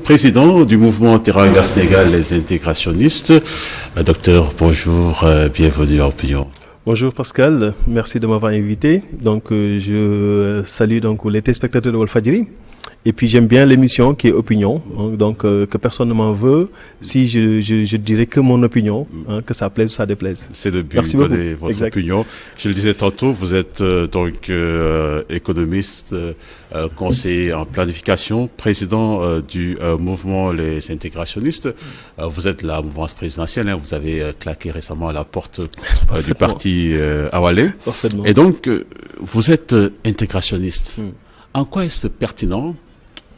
président du mouvement Teranga Sénégal, les intégrationnistes. Docteur, bonjour, bienvenue à Opinion. Bonjour Pascal, merci de m'avoir invité. Donc je salue donc les téléspectateurs de Walfadjri. Et puis j'aime bien l'émission qui est Opinion, donc que personne ne m'en veut. Si je dirais que mon opinion, que ça plaise ou ça déplaise. C'est le but de donner votre opinion. Je le disais tantôt, vous êtes donc économiste, conseiller en planification, président du mouvement Les Intégrationnistes. Vous êtes la mouvance présidentielle, vous avez claqué récemment à la porte du parti Awalé. Et donc, vous êtes intégrationniste. En quoi est-ce pertinent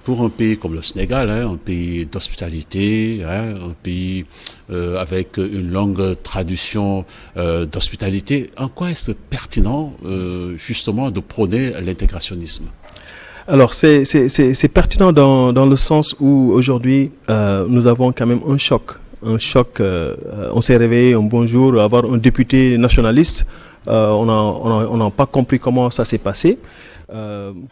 pour un pays comme le Sénégal, un pays d'hospitalité, un pays avec une longue tradition d'hospitalité, en quoi est-ce pertinent justement de prôner l'intégrationnisme? Alors c'est pertinent dans le sens où aujourd'hui nous avons quand même un choc. On s'est réveillé un bon jour à avoir un député nationaliste. On n'a pas compris comment ça s'est passé.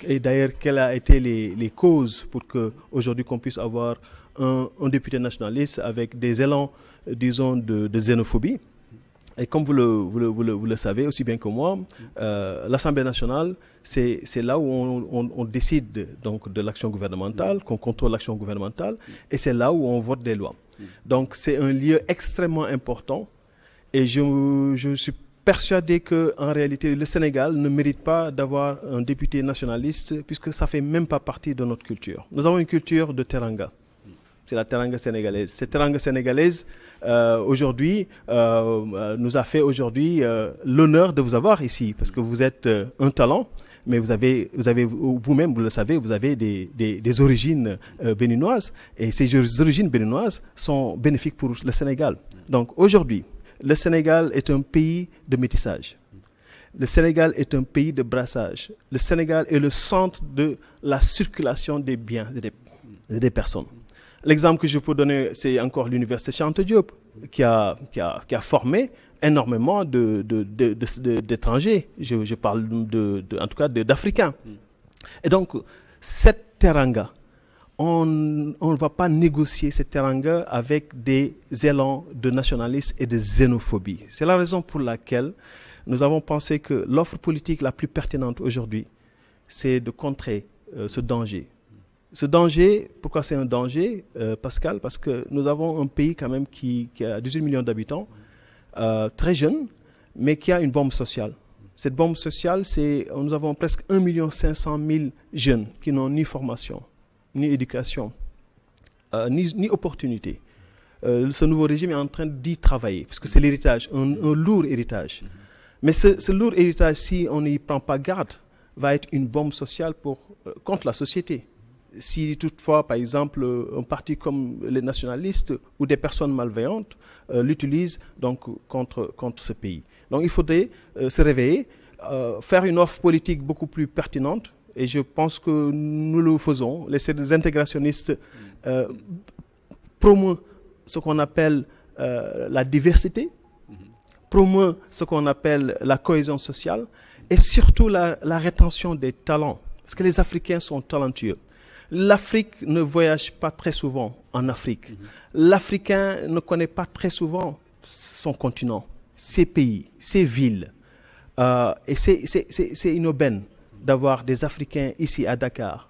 Et d'ailleurs, quelles ont été les causes pour qu'aujourd'hui qu'on puisse avoir un député nationaliste avec des élans, disons, de xénophobie. Et comme vous le savez aussi bien que moi, l'Assemblée nationale, c'est là où on décide donc, de l'action gouvernementale, qu'on contrôle l'action gouvernementale, et c'est là où on vote des lois. Donc c'est un lieu extrêmement important, et je suis persuadé qu'en réalité, le Sénégal ne mérite pas d'avoir un député nationaliste puisque ça ne fait même pas partie de notre culture. Nous avons une culture de teranga. C'est la teranga sénégalaise. Cette teranga sénégalaise, aujourd'hui, nous a fait aujourd'hui l'honneur de vous avoir ici parce que vous êtes un talent, mais vous avez vous-même, vous le savez, vous avez des origines béninoises et ces origines béninoises sont bénéfiques pour le Sénégal. Donc aujourd'hui, le Sénégal est un pays de métissage. Le Sénégal est un pays de brassage. Le Sénégal est le centre de la circulation des biens et des personnes. L'exemple que je peux donner, c'est encore l'université Cheikh Anta Diop qui a formé énormément d'étrangers. Je parle en tout cas d'Africains. Et donc, cette teranga, on ne va pas négocier cette teranga avec des élans de nationalisme et de xénophobie. C'est la raison pour laquelle nous avons pensé que l'offre politique la plus pertinente aujourd'hui, c'est de contrer ce danger. Ce danger, pourquoi c'est un danger, Pascal? Parce que nous avons un pays quand même qui a 18 millions d'habitants, très jeune, mais qui a une bombe sociale. Cette bombe sociale, nous avons presque 1,5 million de jeunes qui n'ont ni formation, ni éducation, ni opportunité. Ce nouveau régime est en train d'y travailler, parce que c'est l'héritage, un lourd héritage. Mais ce lourd héritage, si on n'y prend pas garde, va être une bombe sociale contre la société. Si toutefois, par exemple, un parti comme les nationalistes ou des personnes malveillantes l'utilisent donc contre ce pays. Donc il faudrait se réveiller, faire une offre politique beaucoup plus pertinente. Et je pense que nous le faisons. Les intégrationnistes promeuvent ce qu'on appelle la diversité, promeuvent ce qu'on appelle la cohésion sociale et surtout la rétention des talents. Parce que les Africains sont talentueux. L'Afrique ne voyage pas très souvent en Afrique. L'Africain ne connaît pas très souvent son continent, ses pays, ses villes. Et c'est une aubaine d'avoir des Africains ici à Dakar,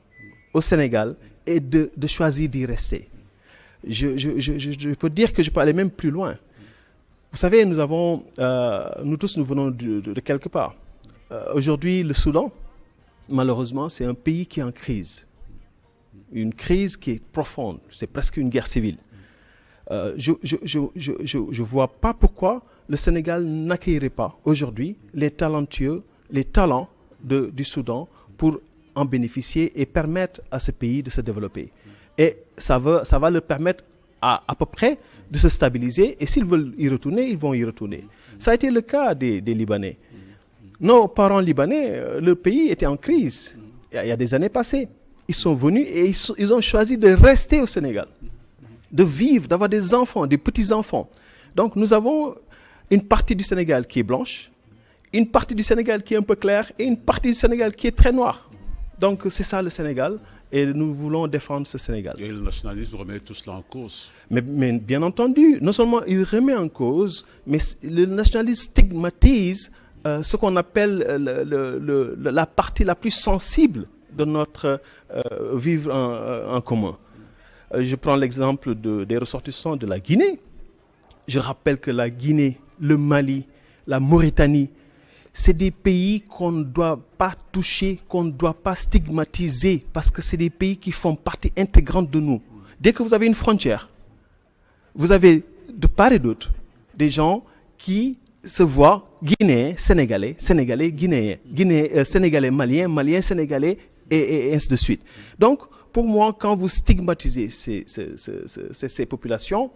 au Sénégal, et de choisir d'y rester. Je peux dire que je peux aller même plus loin. Vous savez, nous tous, nous venons de quelque part. Aujourd'hui, le Soudan, malheureusement, c'est un pays qui est en crise. Une crise qui est profonde, c'est presque une guerre civile. Je vois pas pourquoi le Sénégal n'accueillerait pas aujourd'hui les talentueux, les talents du Soudan pour en bénéficier et permettre à ce pays de se développer. Et ça va leur permettre à peu près de se stabiliser et s'ils veulent y retourner, ils vont y retourner. Ça a été le cas des Libanais. Nos parents libanais, le pays était en crise il y a des années passées. Ils sont venus et ils ont choisi de rester au Sénégal, de vivre, d'avoir des enfants, des petits-enfants. Donc nous avons une partie du Sénégal qui est blanche, une partie du Sénégal qui est un peu claire et une partie du Sénégal qui est très noire. Donc c'est ça le Sénégal et nous voulons défendre ce Sénégal. Et le nationalisme remet tout cela en cause. Mais bien entendu, non seulement il remet en cause, mais le nationalisme stigmatise ce qu'on appelle la partie la plus sensible de notre vivre en commun. Je prends l'exemple des ressortissants de la Guinée. Je rappelle que la Guinée, le Mali, la Mauritanie, c'est des pays qu'on ne doit pas toucher, qu'on ne doit pas stigmatiser, parce que c'est des pays qui font partie intégrante de nous. Dès que vous avez une frontière, vous avez de part et d'autre des gens qui se voient Guinéens, Sénégalais, Sénégalais, Guinéens, Sénégalais, Maliens, Maliens, Sénégalais, et ainsi de suite. Donc, pour moi, quand vous stigmatisez ces populations,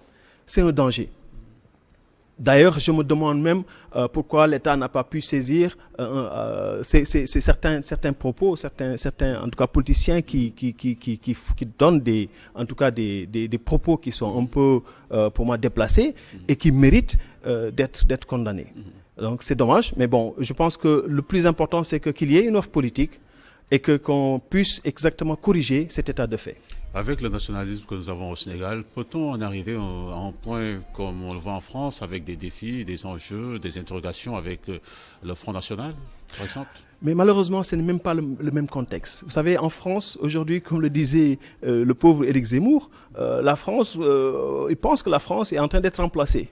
c'est un danger. D'ailleurs, je me demande même pourquoi l'État n'a pas pu saisir certains propos, certains en tout cas politiciens qui donnent des propos qui sont un peu pour moi déplacés et qui méritent d'être condamnés. Donc c'est dommage, mais bon, je pense que le plus important c'est qu'il y ait une offre politique et qu'on puisse exactement corriger cet état de fait. Avec le nationalisme que nous avons au Sénégal, peut-on en arriver à un point comme on le voit en France, avec des défis, des enjeux, des interrogations avec le Front National, par exemple? Mais malheureusement, ce n'est même pas le même contexte. Vous savez, en France, aujourd'hui, comme le disait le pauvre Éric Zemmour, la France, il pense que la France est en train d'être remplacée.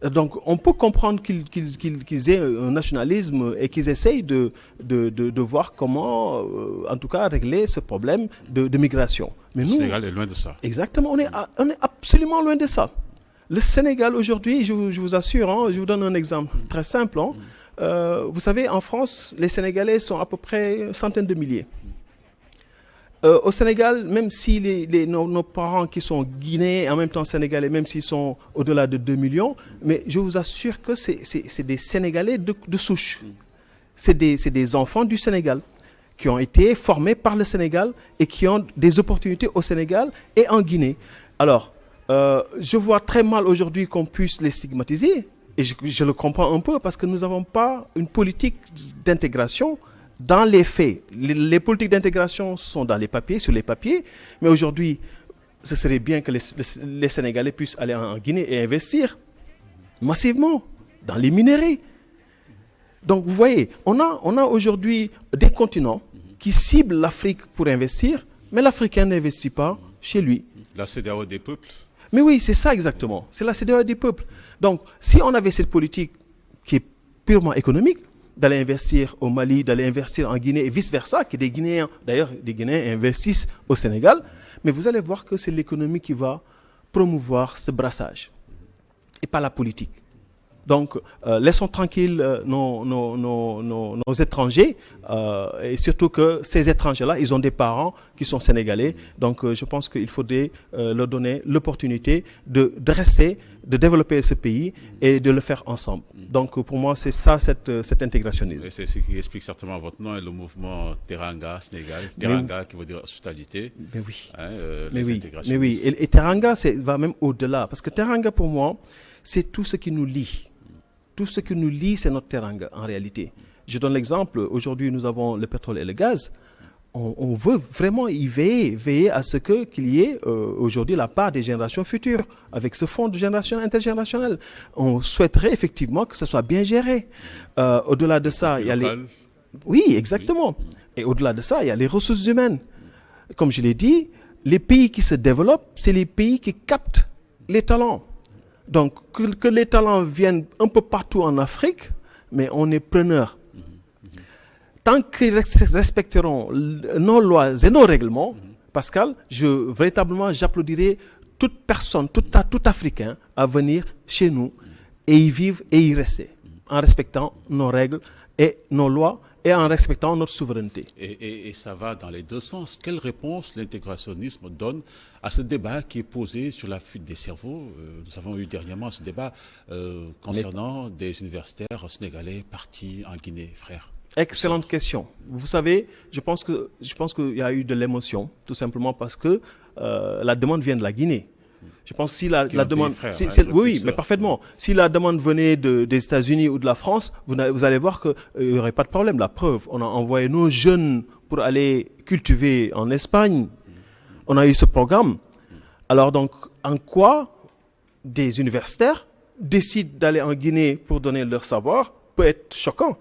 Donc, on peut comprendre qu'ils aient un nationalisme et qu'ils essayent de voir comment, en tout cas, régler ce problème de migration. Mais le Sénégal est loin de ça. Exactement, on est absolument loin de ça. Le Sénégal, aujourd'hui, je vous assure, hein, je vous donne un exemple très simple. Hein. Vous savez, en France, les Sénégalais sont à peu près une centaine de milliers. Au Sénégal, même si nos parents qui sont guinéens, en même temps sénégalais, même s'ils sont au-delà de 2 millions, mais je vous assure que c'est des Sénégalais de souche. C'est des enfants du Sénégal qui ont été formés par le Sénégal et qui ont des opportunités au Sénégal et en Guinée. Alors, je vois très mal aujourd'hui qu'on puisse les stigmatiser, et je le comprends un peu parce que nous n'avons pas une politique d'intégration. Dans les faits, les politiques d'intégration sont dans les papiers, sur les papiers, mais aujourd'hui, ce serait bien que les Sénégalais puissent aller en Guinée et investir massivement dans les minerais. Donc, vous voyez, on a aujourd'hui des continents qui ciblent l'Afrique pour investir, mais l'Africain n'investit pas chez lui. La CEDEAO des peuples. Mais oui, c'est ça exactement. C'est la CEDEAO des peuples. Donc, si on avait cette politique qui est purement économique, d'aller investir au Mali, d'aller investir en Guinée et vice-versa, que des Guinéens, d'ailleurs, des Guinéens investissent au Sénégal, mais vous allez voir que c'est l'économie qui va promouvoir ce brassage et pas la politique. Donc, laissons tranquilles nos étrangers, et surtout que ces étrangers-là, ils ont des parents qui sont sénégalais. Donc, je pense qu'il faudrait leur donner l'opportunité de rester, de développer ce pays et de le faire ensemble. Donc, pour moi, c'est ça, cet intégrationnisme. Et c'est ce qui explique certainement votre nom et le mouvement Teranga Sénégal. Teranga qui veut dire hospitalité. Mais oui. Hein, mais oui. Et Teranga va même au-delà. Parce que Teranga, pour moi, c'est tout ce qui nous lie. Tout ce qui nous lie, c'est notre teranga en réalité. Je donne l'exemple. Aujourd'hui, nous avons le pétrole et le gaz. On veut vraiment y veiller à ce qu'il y ait aujourd'hui la part des générations futures avec ce fonds de génération intergénérationnelle. On souhaiterait effectivement que ce soit bien géré. Au-delà de ça, il y a les... Oui, exactement. Et au-delà de ça, il y a les ressources humaines. Comme je l'ai dit, les pays qui se développent, c'est les pays qui captent les talents. Donc, que les talents viennent un peu partout en Afrique, mais on est preneur. Tant qu'ils respecteront nos lois et nos règlements, Pascal, véritablement, j'applaudirais toute personne, tout Africain à venir chez nous et y vivre et y rester, en respectant nos règles et nos lois et en respectant notre souveraineté. Et ça va dans les deux sens. Quelle réponse l'intégrationnisme donne à ce débat qui est posé sur la fuite des cerveaux? Nous avons eu dernièrement ce débat concernant des universitaires sénégalais partis en Guinée, frère. Excellente question. Vous savez, je pense qu'il y a eu de l'émotion, tout simplement parce que la demande vient de la Guinée. Je pense que si la demande, oui, mais parfaitement. Si la demande venait des États-Unis ou de la France, vous allez voir qu'il n'y aurait pas de problème. La preuve, on a envoyé nos jeunes pour aller cultiver en Espagne. On a eu ce programme. Alors donc, en quoi des universitaires décident d'aller en Guinée pour donner leur savoir peut être choquant.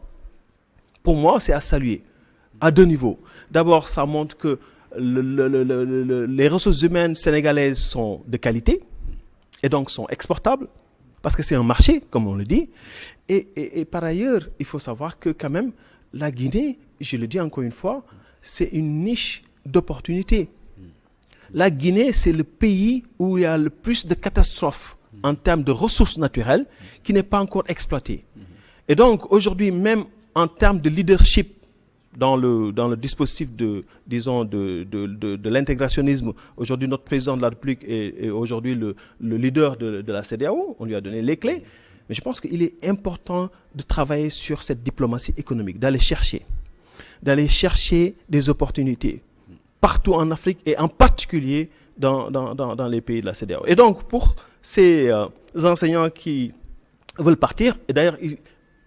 Pour moi, c'est à saluer, à deux niveaux. D'abord, ça montre que les ressources humaines sénégalaises sont de qualité et donc sont exportables parce que c'est un marché, comme on le dit. Et par ailleurs, il faut savoir que quand même, la Guinée, je le dis encore une fois, c'est une niche d'opportunités. La Guinée, c'est le pays où il y a le plus de catastrophes en termes de ressources naturelles qui n'est pas encore exploité. Et donc, aujourd'hui, même en termes de leadership dans le dispositif de l'intégrationnisme, aujourd'hui, notre président de la République est aujourd'hui le leader de la CEDEAO. On lui a donné les clés. Mais je pense qu'il est important de travailler sur cette diplomatie économique, d'aller chercher des opportunités partout en Afrique et en particulier dans les pays de la CEDEAO. Et donc, pour ces enseignants qui veulent partir, et d'ailleurs,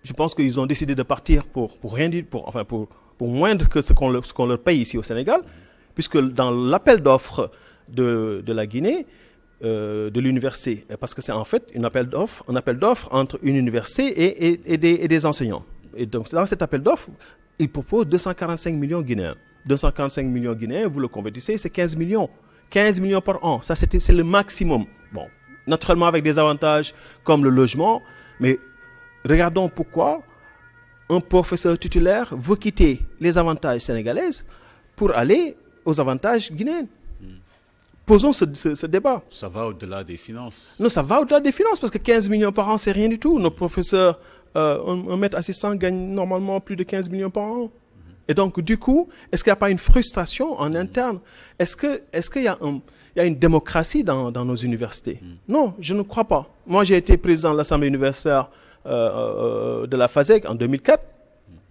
je pense qu'ils ont décidé de partir pour rien dire, pour moindre que ce qu'on leur paye ici au Sénégal, puisque dans l'appel d'offres de la Guinée, de l'université, parce que c'est en fait un appel d'offres entre une université et des enseignants. Et donc, dans cet appel d'offres, ils proposent 245 millions guinéens. 245 millions guinéens, vous le convertissez, c'est 15 millions. 15 millions par an, ça c'est le maximum. Bon, naturellement avec des avantages comme le logement, mais regardons pourquoi un professeur titulaire veut quitter les avantages sénégalaises pour aller aux avantages guinéens. Posons ce débat. Ça va au-delà des finances. Non, ça va au-delà des finances parce que 15 millions par an, c'est rien du tout. Nos professeurs, un maître assistant gagne normalement plus de 15 millions par an. Et donc, du coup, est-ce qu'il n'y a pas une frustration en interne? Est-ce qu'il y a une démocratie dans nos universités? Non, je ne crois pas. Moi, j'ai été président de l'Assemblée universitaire de la FASEG en 2004.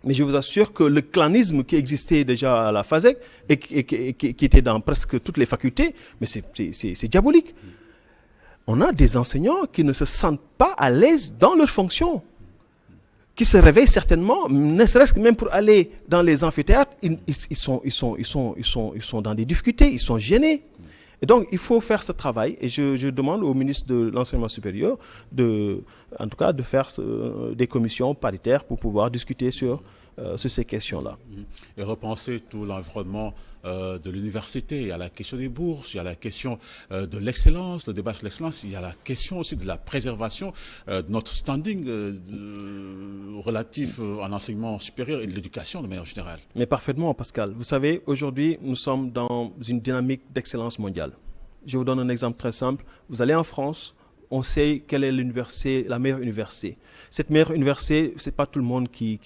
Mais je vous assure que le clanisme qui existait déjà à la FASEG et qui était dans presque toutes les facultés, mais c'est diabolique. On a des enseignants qui ne se sentent pas à l'aise dans leurs fonctions, qui se réveillent certainement, ne serait-ce que même pour aller dans les amphithéâtres, ils sont dans des difficultés, ils sont gênés. Et donc, il faut faire ce travail. Et je demande au ministre de l'Enseignement supérieur, en tout cas, de faire des commissions paritaires pour pouvoir discuter sur ces questions-là. Et repenser tout l'environnement de l'université. Il y a la question des bourses, il y a la question de l'excellence, le débat sur l'excellence. Il y a la question aussi de la préservation de notre standing relatif en enseignement supérieur et de l'éducation de manière générale. Mais parfaitement, Pascal. Vous savez, aujourd'hui, nous sommes dans une dynamique d'excellence mondiale. Je vous donne un exemple très simple. Vous allez en France, on sait quelle est l'université, la meilleure université. Cette meilleure université, ce n'est pas tout le monde qui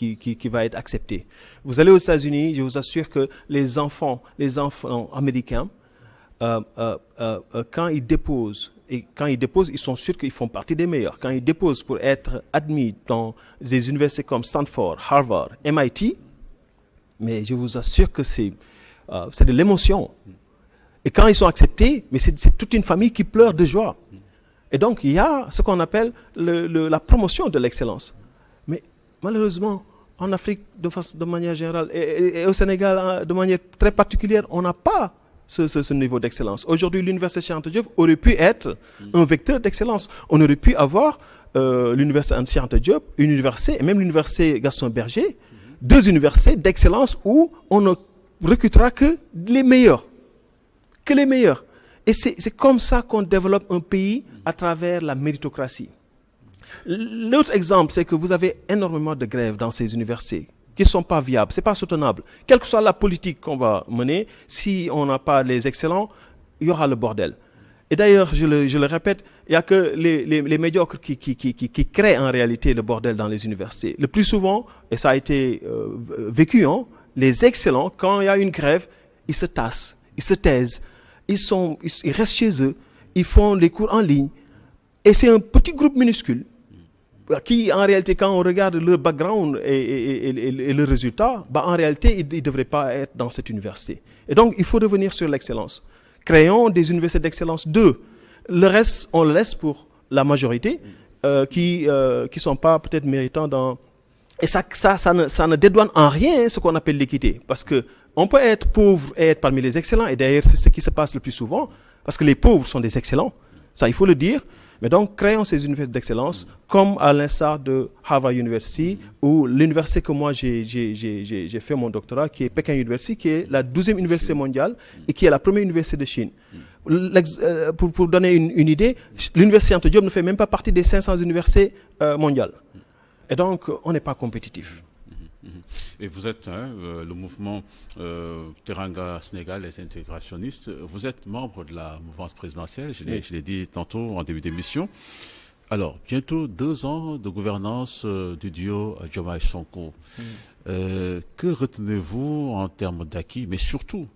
va être accepté. Vous allez aux États-Unis, je vous assure que les enfants américains, quand ils déposent, ils sont sûrs qu'ils font partie des meilleurs. Quand ils déposent pour être admis dans des universités comme Stanford, Harvard, MIT, mais je vous assure que c'est de l'émotion. Et quand ils sont acceptés, mais c'est toute une famille qui pleure de joie. Et donc, il y a ce qu'on appelle la promotion de l'excellence. Mais malheureusement, en Afrique, de manière générale, et au Sénégal, de manière très particulière, on n'a pas ce niveau d'excellence. Aujourd'hui, l'Université Cheikh Anta Diop aurait pu être un vecteur d'excellence. On aurait pu avoir l'Université Cheikh Anta Diop, une université, et même l'Université Gaston Berger, deux universités d'excellence où on ne recrutera que les meilleurs. Que les meilleurs. Et c'est comme ça qu'on développe un pays à travers la méritocratie. L'autre exemple, c'est que vous avez énormément de grèves dans ces universités qui ne sont pas viables, ce n'est pas soutenable. Quelle que soit la politique qu'on va mener, si on n'a pas les excellents, il y aura le bordel. Et d'ailleurs, je le répète, il n'y a que les médiocres qui créent en réalité le bordel dans les universités. Le plus souvent, et ça a été vécu, les excellents, quand il y a une grève, ils se tassent, ils se taisent. Ils restent chez eux, ils font les cours en ligne. Et c'est un petit groupe minuscule qui, en réalité, quand on regarde leur background et le résultat, en réalité, ils ne devraient pas être dans cette université. Et donc, il faut revenir sur l'excellence. Créons des universités d'excellence. 2, Le reste, on le laisse pour la majorité qui sont pas peut-être méritants dans... Et ça ne dédouane en rien ce qu'on appelle l'équité. Parce que on peut être pauvre et être parmi les excellents. Et d'ailleurs, c'est ce qui se passe le plus souvent. Parce que les pauvres sont des excellents. Ça, il faut le dire. Mais donc, créons ces universités d'excellence, comme à l'instar de Harvard University, ou l'université que moi j'ai fait mon doctorat, qui est Pékin University, qui est la 12e université mondiale et qui est la première université de Chine. Pour donner une idée, l'université Anta Diop ne fait même pas partie des 500 universités mondiales. Et donc, on n'est pas compétitif. Et vous êtes le mouvement Teranga Sénégal, les intégrationnistes. Vous êtes membre de la mouvance présidentielle, je l'ai dit tantôt en début d'émission. Alors, bientôt 2 ans de gouvernance du duo Diomaye-Sonko. Que retenez-vous en termes d'acquis, mais surtout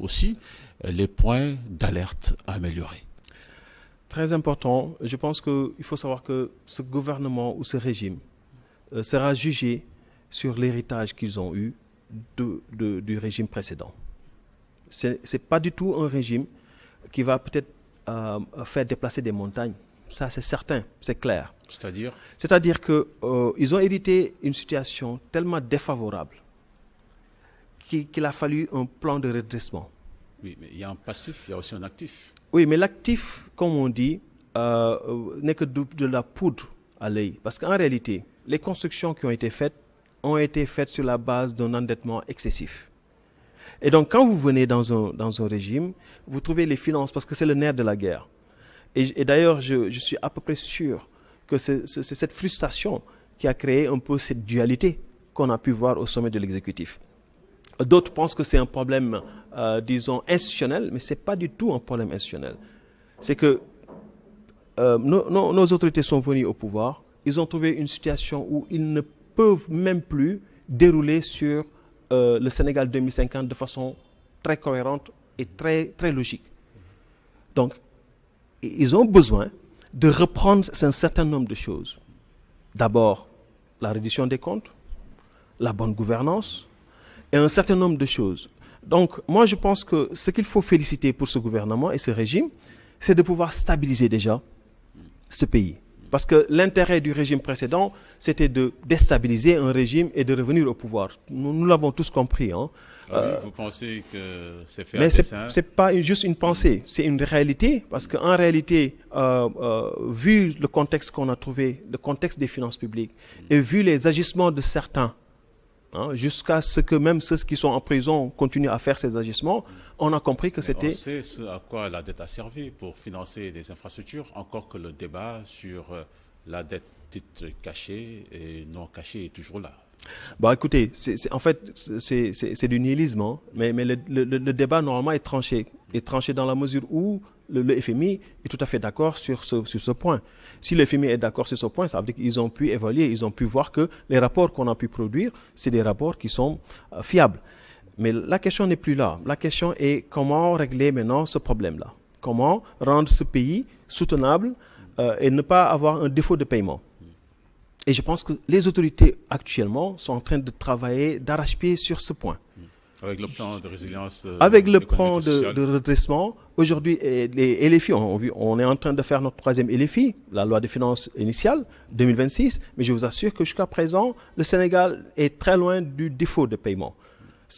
aussi, les points d'alerte à améliorer? Très important. Je pense qu'il faut savoir que ce gouvernement ou ce régime sera jugé sur l'héritage qu'ils ont eu du régime précédent. Ce n'est pas du tout un régime qui va peut-être faire déplacer des montagnes. Ça, c'est certain, c'est clair. C'est-à-dire qu'ils ont hérité une situation tellement défavorable qu'il a fallu un plan de redressement. Oui, mais il y a un passif, il y a aussi un actif. Oui, mais l'actif, comme on dit, n'est que de la poudre à l'œil. Parce qu'en réalité, les constructions qui ont été faites sur la base d'un endettement excessif. Et donc, quand vous venez dans un régime, vous trouvez les finances, parce que c'est le nerf de la guerre. Et d'ailleurs, je suis à peu près sûr que c'est cette frustration qui a créé un peu cette dualité qu'on a pu voir au sommet de l'exécutif. D'autres pensent que c'est un problème, disons, institutionnel, mais ce n'est pas du tout un problème institutionnel. C'est que nos autorités sont venues au pouvoir, ils ont trouvé une situation où ils ne peuvent même plus dérouler sur le Sénégal 2050 de façon très cohérente et très, très logique. Donc, ils ont besoin de reprendre un certain nombre de choses. D'abord, la reddition des comptes, la bonne gouvernance et un certain nombre de choses. Donc, moi, je pense que ce qu'il faut féliciter pour ce gouvernement et ce régime, c'est de pouvoir stabiliser déjà ce pays. Parce que l'intérêt du régime précédent, c'était de déstabiliser un régime et de revenir au pouvoir. Nous l'avons tous compris. Hein. Oui, vous pensez que c'est fait à dessein? Mais ce n'est pas juste une pensée, c'est une réalité. Parce qu'en réalité, vu le contexte qu'on a trouvé, le contexte des finances publiques, et vu les agissements de certains, jusqu'à ce que même ceux qui sont en prison continuent à faire ces agissements, on a compris que c'était... On sait ce à quoi la dette a servi pour financer des infrastructures, encore que le débat sur la dette dite cachée et non cachée est toujours là. Bah écoutez, en fait, c'est du nihilisme, hein, mais le débat normalement est tranché dans la mesure où le FMI est tout à fait d'accord sur ce point. Si le FMI est d'accord sur ce point, ça veut dire qu'ils ont pu évaluer, ils ont pu voir que les rapports qu'on a pu produire, c'est des rapports qui sont fiables. Mais la question n'est plus là. La question est comment régler maintenant ce problème-là. Comment rendre ce pays soutenable et ne pas avoir un défaut de paiement. Et je pense que les autorités actuellement sont en train de travailler d'arrache-pied sur ce point. Avec le plan de résilience. Avec le plan de redressement, aujourd'hui, et LFI, on est en train de faire notre 3e LFI, la loi de finances initiale, 2026, mais je vous assure que jusqu'à présent, le Sénégal est très loin du défaut de paiement.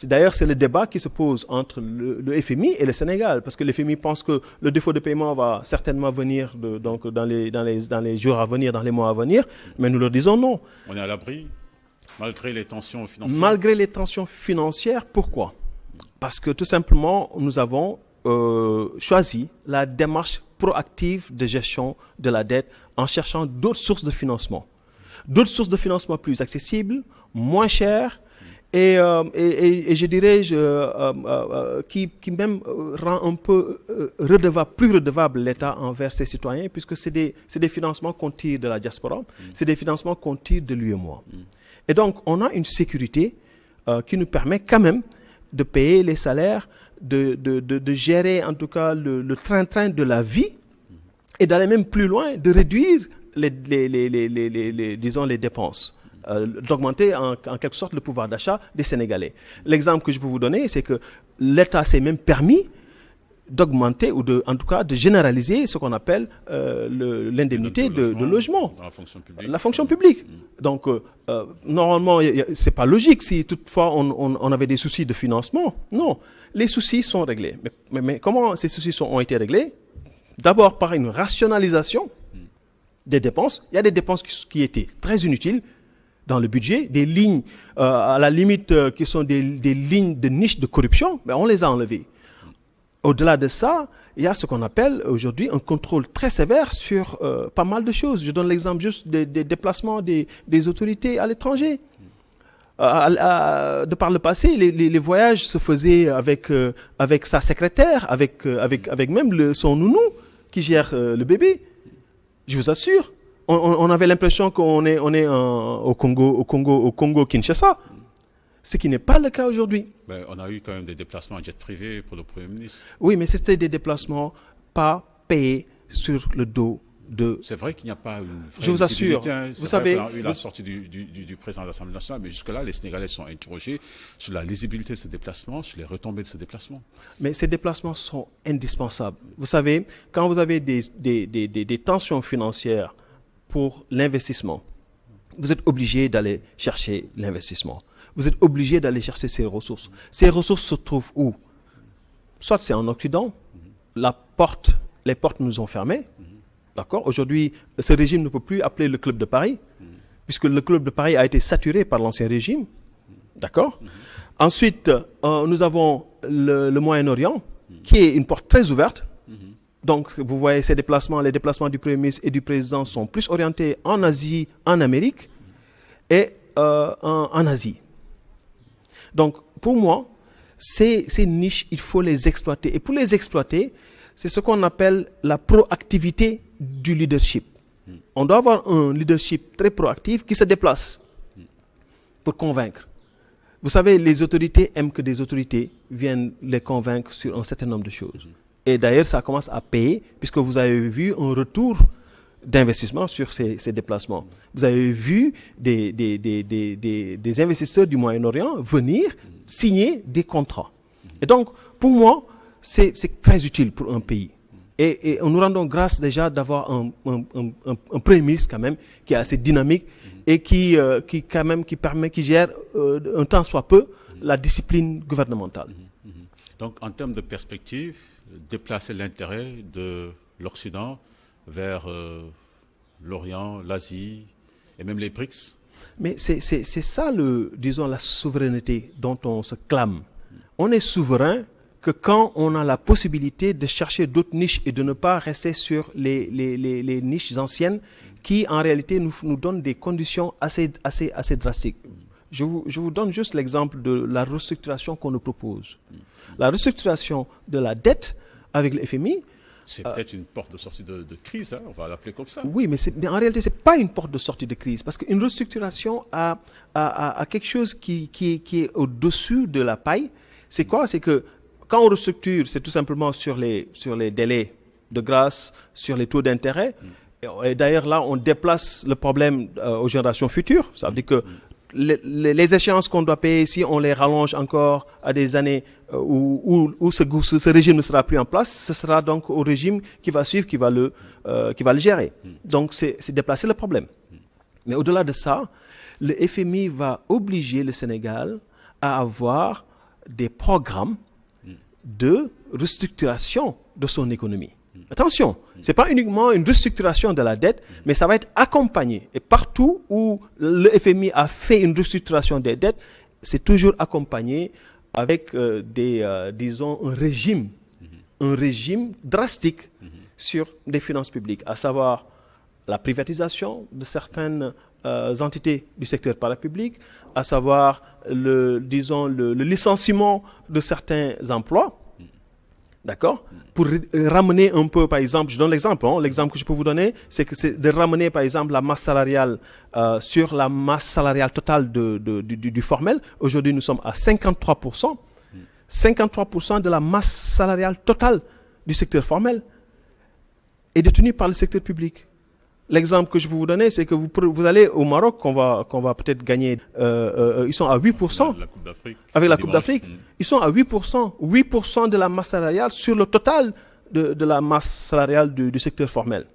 D'ailleurs, c'est le débat qui se pose entre le FMI et le Sénégal, parce que le FMI pense que le défaut de paiement va certainement venir donc dans les jours à venir, dans les mois à venir, mais nous leur disons non. On est à l'abri, malgré les tensions financières. Malgré les tensions financières, pourquoi? Parce que tout simplement, nous avons choisi la démarche proactive de gestion de la dette en cherchant d'autres sources de financement. D'autres sources de financement plus accessibles, moins chères, et je dirais qui même rend un peu plus redevable l'État envers ses citoyens, puisque c'est des financements qu'on tire de la diaspora, c'est des financements qu'on tire de l'UEMOA. Et donc, on a une sécurité qui nous permet quand même de payer les salaires, de gérer en tout cas le train-train de la vie, et d'aller même plus loin, de réduire disons, les dépenses. D'augmenter en quelque sorte le pouvoir d'achat des Sénégalais. L'exemple que je peux vous donner, c'est que l'État s'est même permis d'augmenter ou en tout cas de généraliser ce qu'on appelle l'indemnité de logement. Dans la fonction publique. La fonction publique. Donc, normalement, c'est pas logique si toutefois on avait des soucis de financement. Non, les soucis sont réglés. Mais comment ces soucis ont été réglés? D'abord par une rationalisation des dépenses. Il y a des dépenses qui étaient très inutiles dans le budget, des lignes à la limite qui sont des lignes de niche de corruption, mais on les a enlevées. Au-delà de ça, il y a ce qu'on appelle aujourd'hui un contrôle très sévère sur pas mal de choses. Je donne l'exemple juste des déplacements des autorités à l'étranger. De par le passé, les voyages se faisaient avec sa secrétaire, avec même son nounou qui gère le bébé. Je vous assure, on avait l'impression qu'on est au Congo Kinshasa. Ce qui n'est pas le cas aujourd'hui. Ben, on a eu quand même des déplacements en jet privé pour le Premier ministre. Oui, mais c'était des déplacements pas payés sur le dos de... C'est vrai qu'il n'y a pas une vraie Je vous assure, vous savez, on a eu la sortie du président de l'Assemblée nationale, mais jusque-là, les Sénégalais sont interrogés sur la lisibilité de ces déplacements, sur les retombées de ces déplacements. Mais ces déplacements sont indispensables. Vous savez, quand vous avez des tensions financières pour l'investissement, vous êtes obligé d'aller chercher l'investissement. Vous êtes obligé d'aller chercher ces ressources. Ces ressources se trouvent où? Soit c'est en Occident, les portes nous ont fermées. D'accord? Aujourd'hui, ce régime ne peut plus appeler le Club de Paris, puisque le Club de Paris a été saturé par l'ancien régime. D'accord? Ensuite, nous avons le Moyen-Orient, qui est une porte très ouverte. Donc, vous voyez, les déplacements du Premier ministre et du Président sont plus orientés en Asie, en Amérique et en Asie. Donc, pour moi, ces niches, il faut les exploiter. Et pour les exploiter, c'est ce qu'on appelle la proactivité du leadership. On doit avoir un leadership très proactif qui se déplace pour convaincre. Vous savez, les autorités aiment que des autorités viennent les convaincre sur un certain nombre de choses. Et d'ailleurs, ça commence à payer, puisque vous avez vu un retour d'investissement sur ces déplacements. Vous avez vu des investisseurs du Moyen-Orient venir signer des contrats. Et donc, pour moi, c'est très utile pour un pays. Et nous rendons grâce déjà d'avoir un Premier ministre quand même qui est assez dynamique et qui gère un tant soit peu la discipline gouvernementale. Donc, en termes de perspective, déplacer l'intérêt de l'Occident vers l'Orient, l'Asie et même les BRICS. Mais c'est ça, la souveraineté dont on se clame. On est souverain que quand on a la possibilité de chercher d'autres niches et de ne pas rester sur les niches anciennes qui, en réalité, nous donnent des conditions assez drastiques. Je vous donne juste l'exemple de la restructuration qu'on nous propose. La restructuration de la dette avec le FMI. C'est peut-être une porte de sortie de crise, hein, on va l'appeler comme ça. Oui, mais en réalité, ce n'est pas une porte de sortie de crise, parce qu'une restructuration a quelque chose qui est au-dessus de la paille. C'est quoi? C'est que quand on restructure, c'est tout simplement sur les délais de grâce, sur les taux d'intérêt. Et d'ailleurs, là, on déplace le problème aux générations futures. Ça veut dire que les échéances qu'on doit payer ici, on les rallonge encore à des années où ce régime ne sera plus en place. Ce sera donc au régime qui va suivre, qui va le gérer. Donc, c'est déplacer le problème. Mais au-delà de ça, le FMI va obliger le Sénégal à avoir des programmes de restructuration de son économie. Attention, ce n'est pas uniquement une restructuration de la dette, mais ça va être accompagné. Et partout où le FMI a fait une restructuration des dettes, c'est toujours accompagné avec disons, un régime drastique sur des finances publiques, à savoir la privatisation de certaines entités du secteur parapublic, à savoir le licenciement de certains emplois. D'accord? Pour ramener un peu, par exemple, je donne l'exemple, l'exemple que je peux vous donner, c'est de ramener, par exemple, la masse salariale sur la masse salariale totale du formel. Aujourd'hui, nous sommes à 53%. 53% de la masse salariale totale du secteur formel est détenue par le secteur public. L'exemple que je peux vous donner, c'est que vous allez au Maroc, qu'on va peut-être gagner, ils sont à 8%. La Coupe d'Afrique. Avec la Coupe d'Afrique, ils sont à 8%. 8% de la masse salariale sur le total de la masse salariale du secteur formel.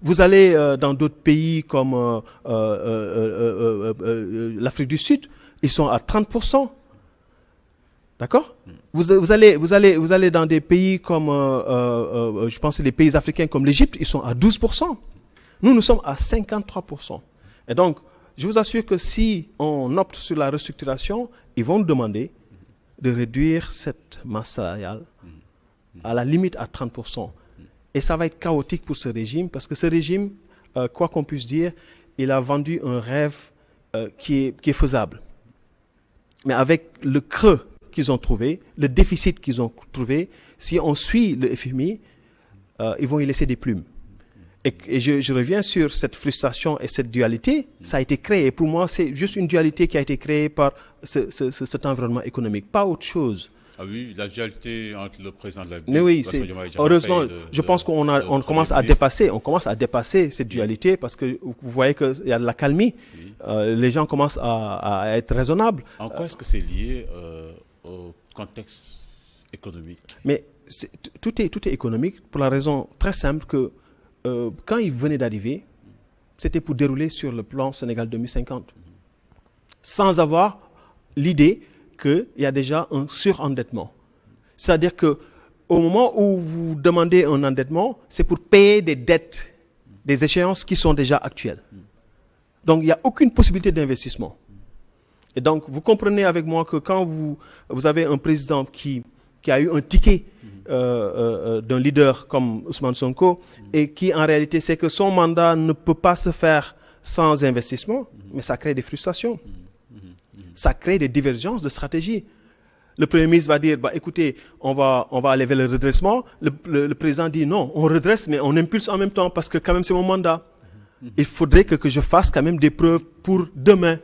Vous allez dans d'autres pays comme l'Afrique du Sud, ils sont à 30%. D'accord ? Vous allez dans des pays comme, je pense, les pays africains comme l'Égypte, ils sont à 12%. Nous sommes à 53%. Et donc, je vous assure que si on opte sur la restructuration, ils vont nous demander de réduire cette masse salariale à la limite à 30%. Et ça va être chaotique pour ce régime, parce que ce régime, quoi qu'on puisse dire, il a vendu un rêve qui est faisable. Mais avec le creux qu'ils ont trouvé, le déficit qu'ils ont trouvé, si on suit le FMI, ils vont y laisser des plumes. Et je reviens sur cette frustration et cette dualité. Ça a été créé. Pour moi, c'est juste une dualité qui a été créée par cet environnement économique, pas autre chose. Ah oui, la dualité entre le président de la République. Mais oui, heureusement, je pense qu'on commence à dépasser cette dualité, parce que vous voyez qu'il y a de l'accalmie. Oui. Les gens commencent à être raisonnables. En quoi est-ce que c'est lié au contexte économique? Mais tout est économique pour la raison très simple que quand il venait d'arriver, c'était pour dérouler sur le plan Sénégal 2050, sans avoir l'idée qu'il y a déjà un surendettement. C'est-à-dire qu'au moment où vous demandez un endettement, c'est pour payer des dettes, des échéances qui sont déjà actuelles. Donc il n'y a aucune possibilité d'investissement. Et donc vous comprenez avec moi que quand vous avez un président qui a eu un ticket d'un leader comme Ousmane Sonko, et qui en réalité sait que son mandat ne peut pas se faire sans investissement, mais ça crée des frustrations. Ça crée des divergences de stratégie. Le Premier ministre va dire, écoutez, on va aller vers le redressement. Le président dit non, on redresse, mais on impulse en même temps, parce que quand même c'est mon mandat. Il faudrait que je fasse quand même des preuves pour demain.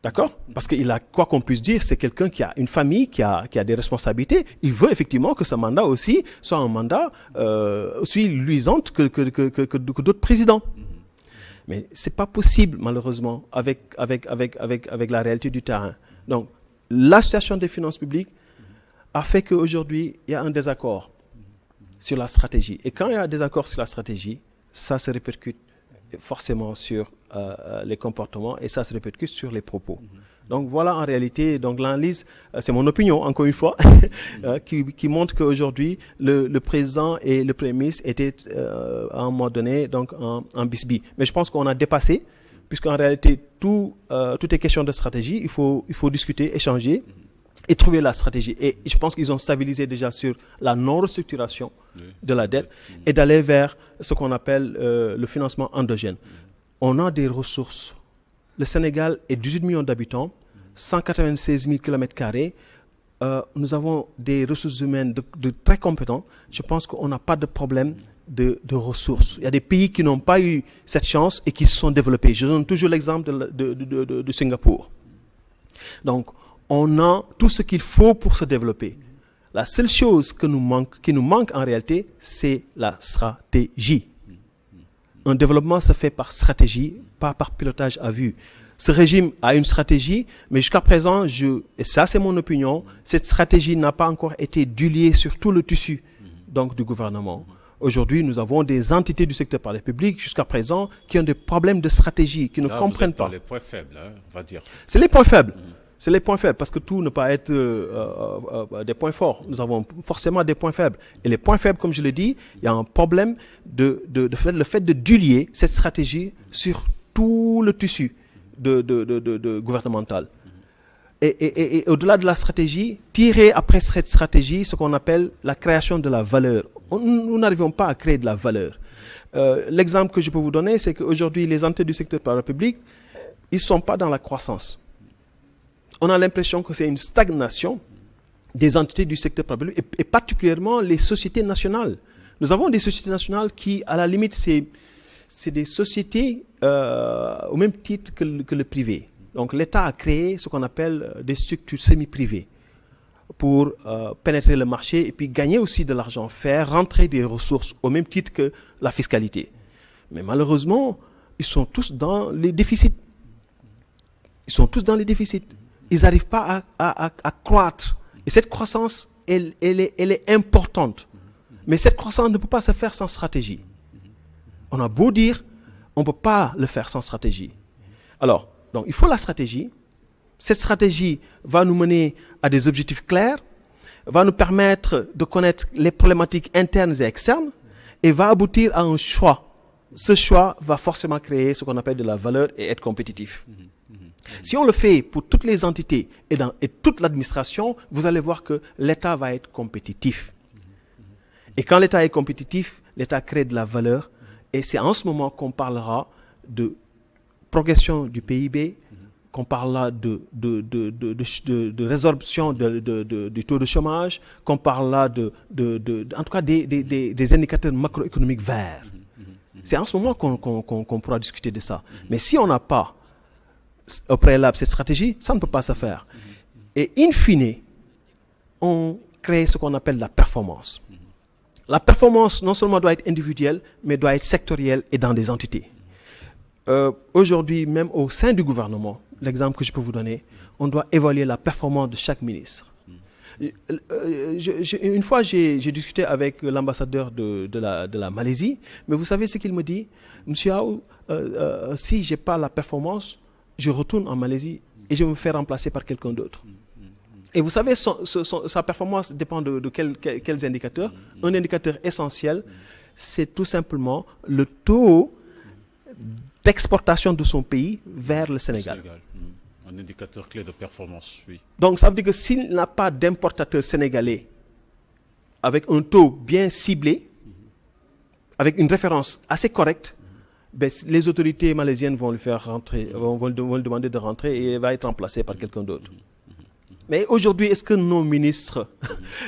D'accord ? Parce qu'il a, quoi qu'on puisse dire, c'est quelqu'un qui a une famille, qui a des responsabilités. Il veut effectivement que ce mandat aussi soit un mandat aussi luisant que d'autres présidents. Mais ce n'est pas possible, malheureusement, avec la réalité du terrain. Donc, la situation des finances publiques a fait qu'aujourd'hui, il y a un désaccord sur la stratégie. Et quand il y a un désaccord sur la stratégie, ça se répercute forcément sur les comportements, et ça se répercute sur les propos. Donc voilà, en réalité, donc l'analyse, c'est mon opinion, encore une fois, qui montre qu'aujourd'hui, le président et le Premier ministre étaient à un moment donné donc, en bisbille. Mais je pense qu'on a dépassé, puisqu'en réalité, tout est question de stratégie. Il faut discuter, échanger et trouver la stratégie. Et je pense qu'ils ont stabilisé déjà sur la non-restructuration de la dette et d'aller vers ce qu'on appelle le financement endogène. On a des ressources. Le Sénégal est 18 millions d'habitants, 196 000 km². Nous avons des ressources humaines de très compétents. Je pense qu'on n'a pas de problème de ressources. Il y a des pays qui n'ont pas eu cette chance et qui se sont développés. Je donne toujours l'exemple de Singapour. Donc, on a tout ce qu'il faut pour se développer. La seule chose qui nous manque en réalité, c'est la stratégie. Un développement se fait par stratégie, pas par pilotage à vue. Ce régime a une stratégie, mais jusqu'à présent, et ça c'est mon opinion, cette stratégie n'a pas encore été duliée sur tout le tissu donc, du gouvernement. Aujourd'hui, nous avons des entités du secteur public jusqu'à présent qui ont des problèmes de stratégie, qui ne comprennent pas. C'est les points faibles, hein, on va dire. C'est les points faibles. C'est les points faibles, parce que tout ne peut pas être des points forts. Nous avons forcément des points faibles. Et les points faibles, comme je l'ai dit, il y a un problème le fait de dulier cette stratégie sur tout le tissu gouvernemental. Et au-delà de la stratégie, tirer après cette stratégie ce qu'on appelle la création de la valeur. Nous n'arrivons pas à créer de la valeur. L'exemple que je peux vous donner, c'est qu'aujourd'hui, les entités du secteur public, ils ne sont pas dans la croissance. On a l'impression que c'est une stagnation des entités du secteur public et particulièrement les sociétés nationales. Nous avons des sociétés nationales qui, à la limite, c'est des sociétés au même titre que le privé. Donc l'État a créé ce qu'on appelle des structures semi-privées. pour pénétrer le marché et puis gagner aussi de l'argent, faire rentrer des ressources au même titre que la fiscalité. Mais malheureusement, ils sont tous dans les déficits. Ils sont tous dans les déficits. Ils n'arrivent pas à croître. Et cette croissance, elle est importante. Mais cette croissance ne peut pas se faire sans stratégie. On a beau dire, on ne peut pas le faire sans stratégie. Alors, donc, il faut la stratégie. Cette stratégie va nous mener à des objectifs clairs, va nous permettre de connaître les problématiques internes et externes et va aboutir à un choix. Ce choix va forcément créer ce qu'on appelle de la valeur et être compétitif. Si on le fait pour toutes les entités et toute l'administration, vous allez voir que l'État va être compétitif. Et quand l'État est compétitif, l'État crée de la valeur. Et c'est en ce moment qu'on parlera de progression du PIB, qu'on parlera de résorption du taux de chômage, qu'on parlera en tout cas des indicateurs macroéconomiques verts. C'est en ce moment qu'on pourra discuter de ça. Mais si on n'a pas au préalable cette stratégie, ça ne peut pas se faire. Et in fine, on crée ce qu'on appelle la performance. La performance non seulement doit être individuelle, mais doit être sectorielle et dans des entités. Aujourd'hui, même au sein du gouvernement, l'exemple que je peux vous donner, on doit évaluer la performance de chaque ministre. Une fois, j'ai discuté avec l'ambassadeur de la Malaisie, mais vous savez ce qu'il me dit? Monsieur Aou, si je n'ai pas la performance, je retourne en Malaisie et je me fais remplacer par quelqu'un d'autre. Et vous savez, sa performance dépend de quels indicateurs. Un indicateur essentiel, c'est tout simplement le taux d'exportation de son pays vers le Sénégal. Un indicateur clé de performance, oui. Donc ça veut dire que s'il n'a pas d'importateur sénégalais avec un taux bien ciblé, avec une référence assez correcte, ben, les autorités malaisiennes vont lui faire rentrer, vont lui demander de rentrer et il va être remplacé par quelqu'un d'autre. Mais aujourd'hui, est-ce que nos ministres,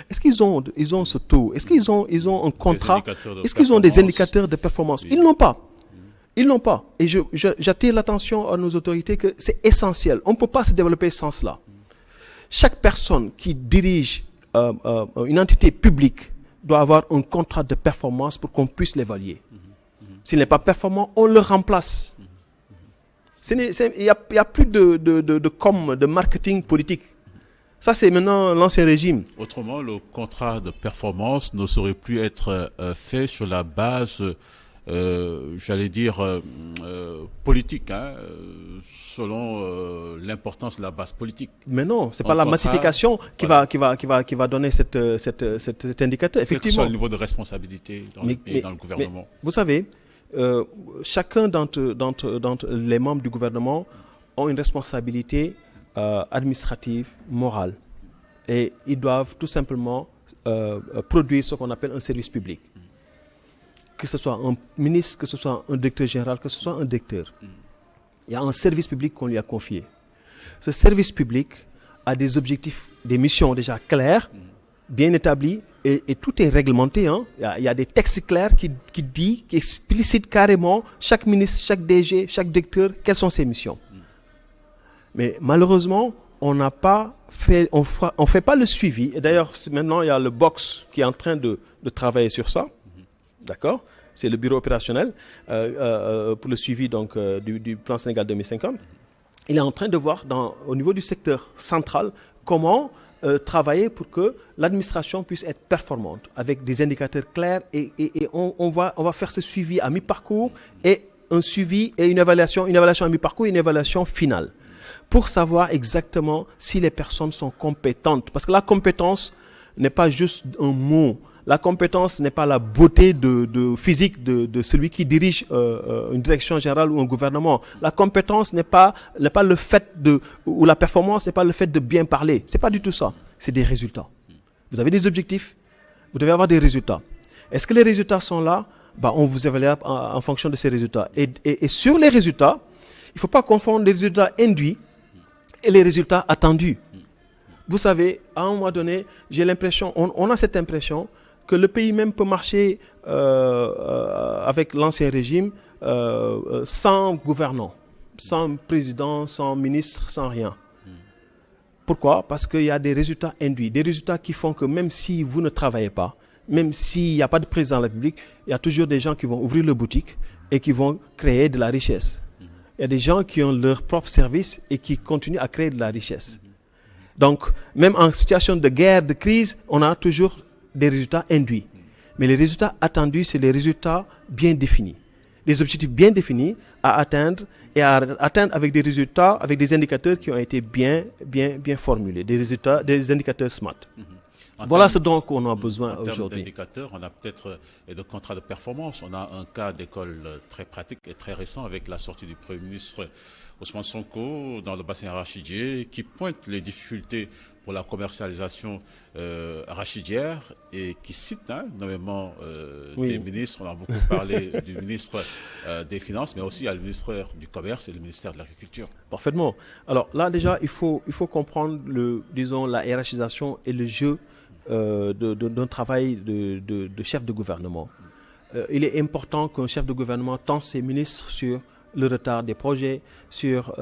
est-ce qu'ils ont ce taux? Est-ce qu'ils ont un contrat? Est-ce qu'ils ont des indicateurs de performance? Oui. Ils n'ont pas. Ils n'ont pas. Et j'attire l'attention à nos autorités que c'est essentiel. On ne peut pas se développer sans cela. Chaque personne qui dirige une entité publique doit avoir un contrat de performance pour qu'on puisse l'évaluer. S'il n'est pas performant, on le remplace. Il n'y a plus de marketing politique. Ça, c'est maintenant l'ancien régime. Autrement, le contrat de performance ne saurait plus être fait sur la base, j'allais dire, politique, selon l'importance de la base politique. Mais non, ce n'est pas la massification qui va donner cet indicateur. Effectivement. Quel que soit le niveau de responsabilité dans le gouvernement. Mais, vous savez, chacun d'entre les membres du gouvernement ont une responsabilité administrative, morale. Et ils doivent tout simplement produire ce qu'on appelle un service public. Que ce soit un ministre, que ce soit un directeur général, que ce soit un directeur. Il y a un service public qu'on lui a confié. Ce service public a des objectifs, des missions déjà claires, bien établies, et tout est réglementé. Hein. Il y a des textes clairs qui explicitent carrément chaque ministre, chaque DG, chaque directeur, quelles sont ses missions. Mais malheureusement, on n'a pas fait, on fait pas le suivi. Et d'ailleurs, maintenant, il y a le box qui est en train de travailler sur ça. D'accord? C'est le bureau opérationnel pour le suivi donc, du plan Sénégal 2050. Il est en train de voir au niveau du secteur central comment travailler pour que l'administration puisse être performante avec des indicateurs clairs et on va faire ce suivi à mi-parcours et un suivi et une évaluation à mi-parcours et une évaluation finale pour savoir exactement si les personnes sont compétentes. Parce que la compétence n'est pas juste un mot. La compétence n'est pas la beauté physique de celui qui dirige une direction générale ou un gouvernement. La compétence n'est pas le fait ou la performance n'est pas le fait de bien parler. C'est pas du tout ça. C'est des résultats. Vous avez des objectifs, vous devez avoir des résultats. Est-ce que les résultats sont là? On vous évalue en fonction de ces résultats. Et sur les résultats, il ne faut pas confondre les résultats induits et les résultats attendus. Vous savez, à un moment donné, j'ai l'impression, on a cette impression que le pays même peut marcher avec l'ancien régime sans gouvernant, sans président, sans ministre, sans rien. Pourquoi? Parce qu'il y a des résultats induits, des résultats qui font que même si vous ne travaillez pas, même s'il n'y a pas de président de la République, il y a toujours des gens qui vont ouvrir leur boutique et qui vont créer de la richesse. Il y a des gens qui ont leur propre service et qui continuent à créer de la richesse. Donc, même en situation de guerre, de crise, on a toujours des résultats induits. Mais les résultats attendus, c'est les résultats bien définis. Des objectifs bien définis à atteindre et à atteindre avec des résultats, avec des indicateurs qui ont été bien formulés, des résultats, des indicateurs SMART. Voilà ce dont on a besoin aujourd'hui. En termes d'indicateurs, on a peut-être de contrats de performance. On a un cas d'école très pratique et très récent avec la sortie du Premier ministre Ousmane Sonko dans le bassin arachidier qui pointe les difficultés pour la commercialisation arachidière et qui cite nommément des ministres. On a beaucoup parlé du ministre des Finances, mais aussi le ministère du Commerce et le ministère de l'Agriculture. Parfaitement. Alors là, déjà, il faut comprendre la hiérarchisation et le jeu d'un travail de chef de gouvernement. Il est important qu'un chef de gouvernement tente ses ministres sur le retard des projets, sur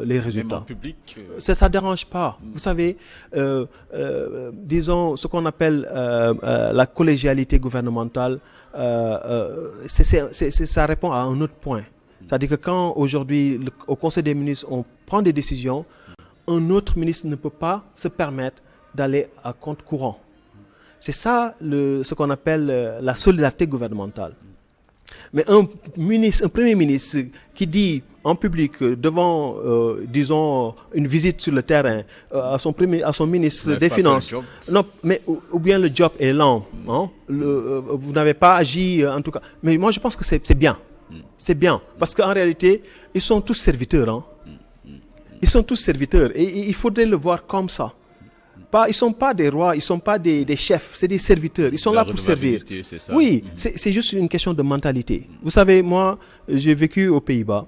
les résultats. Même en public, ça ne dérange pas. Vous savez, disons, ce qu'on appelle la collégialité gouvernementale, ça répond à un autre point. C'est-à-dire que quand aujourd'hui, au Conseil des ministres, on prend des décisions, un autre ministre ne peut pas se permettre d'aller à compte courant. C'est ça ce qu'on appelle la solidarité gouvernementale. Mais un premier ministre qui dit en public devant, disons, une visite sur le terrain à son ministre des Finances, non, mais ou bien le job est lent, hein, vous n'avez pas agi en tout cas. Mais moi je pense que c'est bien, c'est bien, parce qu'en réalité ils sont tous serviteurs, hein. Ils sont tous serviteurs et il faudrait le voir comme ça. Ils ne sont pas des rois, ils ne sont pas des chefs, c'est des serviteurs. Ils sont là pour servir. Oui, c'est juste une question de mentalité. Vous savez, moi, j'ai vécu aux Pays-Bas,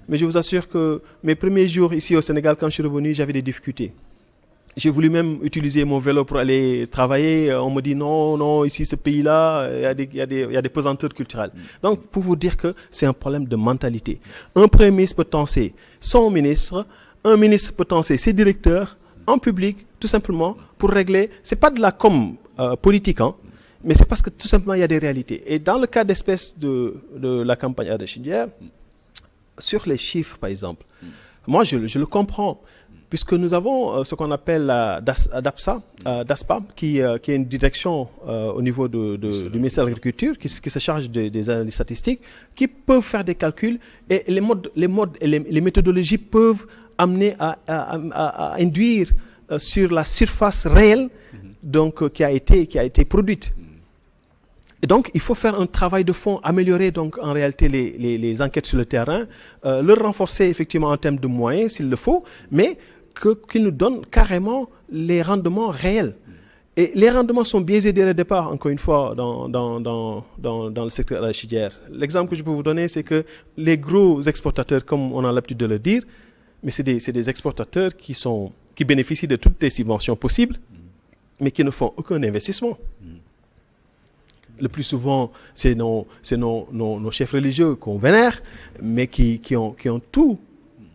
mais je vous assure que mes premiers jours ici au Sénégal, quand je suis revenu, j'avais des difficultés. J'ai voulu même utiliser mon vélo pour aller travailler. On me dit non, ici, ce pays-là, il y a des pesanteurs culturelles. Donc, pour vous dire que c'est un problème de mentalité. Un premier ministre peut tenser son ministre, un ministre peut tenser ses directeurs en public, tout simplement, pour régler. C'est pas de la com politique, hein, mais c'est parce que tout simplement, il y a des réalités. Et dans le cas d'espèce de la campagne arachidière, sur les chiffres, par exemple, moi, je le comprends, puisque nous avons ce qu'on appelle DASPA, qui est une direction au niveau du ministère de l'Agriculture, qui se charge des analyses statistiques, qui peuvent faire des calculs, et les méthodologies peuvent amener à induire sur la surface réelle donc, qui a été produite. Et donc, il faut faire un travail de fond, améliorer donc en réalité les enquêtes sur le terrain, le renforcer effectivement en termes de moyens s'il le faut, mais qu'il nous donne carrément les rendements réels. Et les rendements sont biaisés dès le départ, encore une fois, dans le secteur arachidière. L'exemple que je peux vous donner, c'est que les gros exportateurs, comme on a l'habitude de le dire, mais c'est des exportateurs qui bénéficient de toutes les subventions possibles, mais qui ne font aucun investissement. Le plus souvent, c'est nos chefs religieux qu'on vénère, mais qui ont tout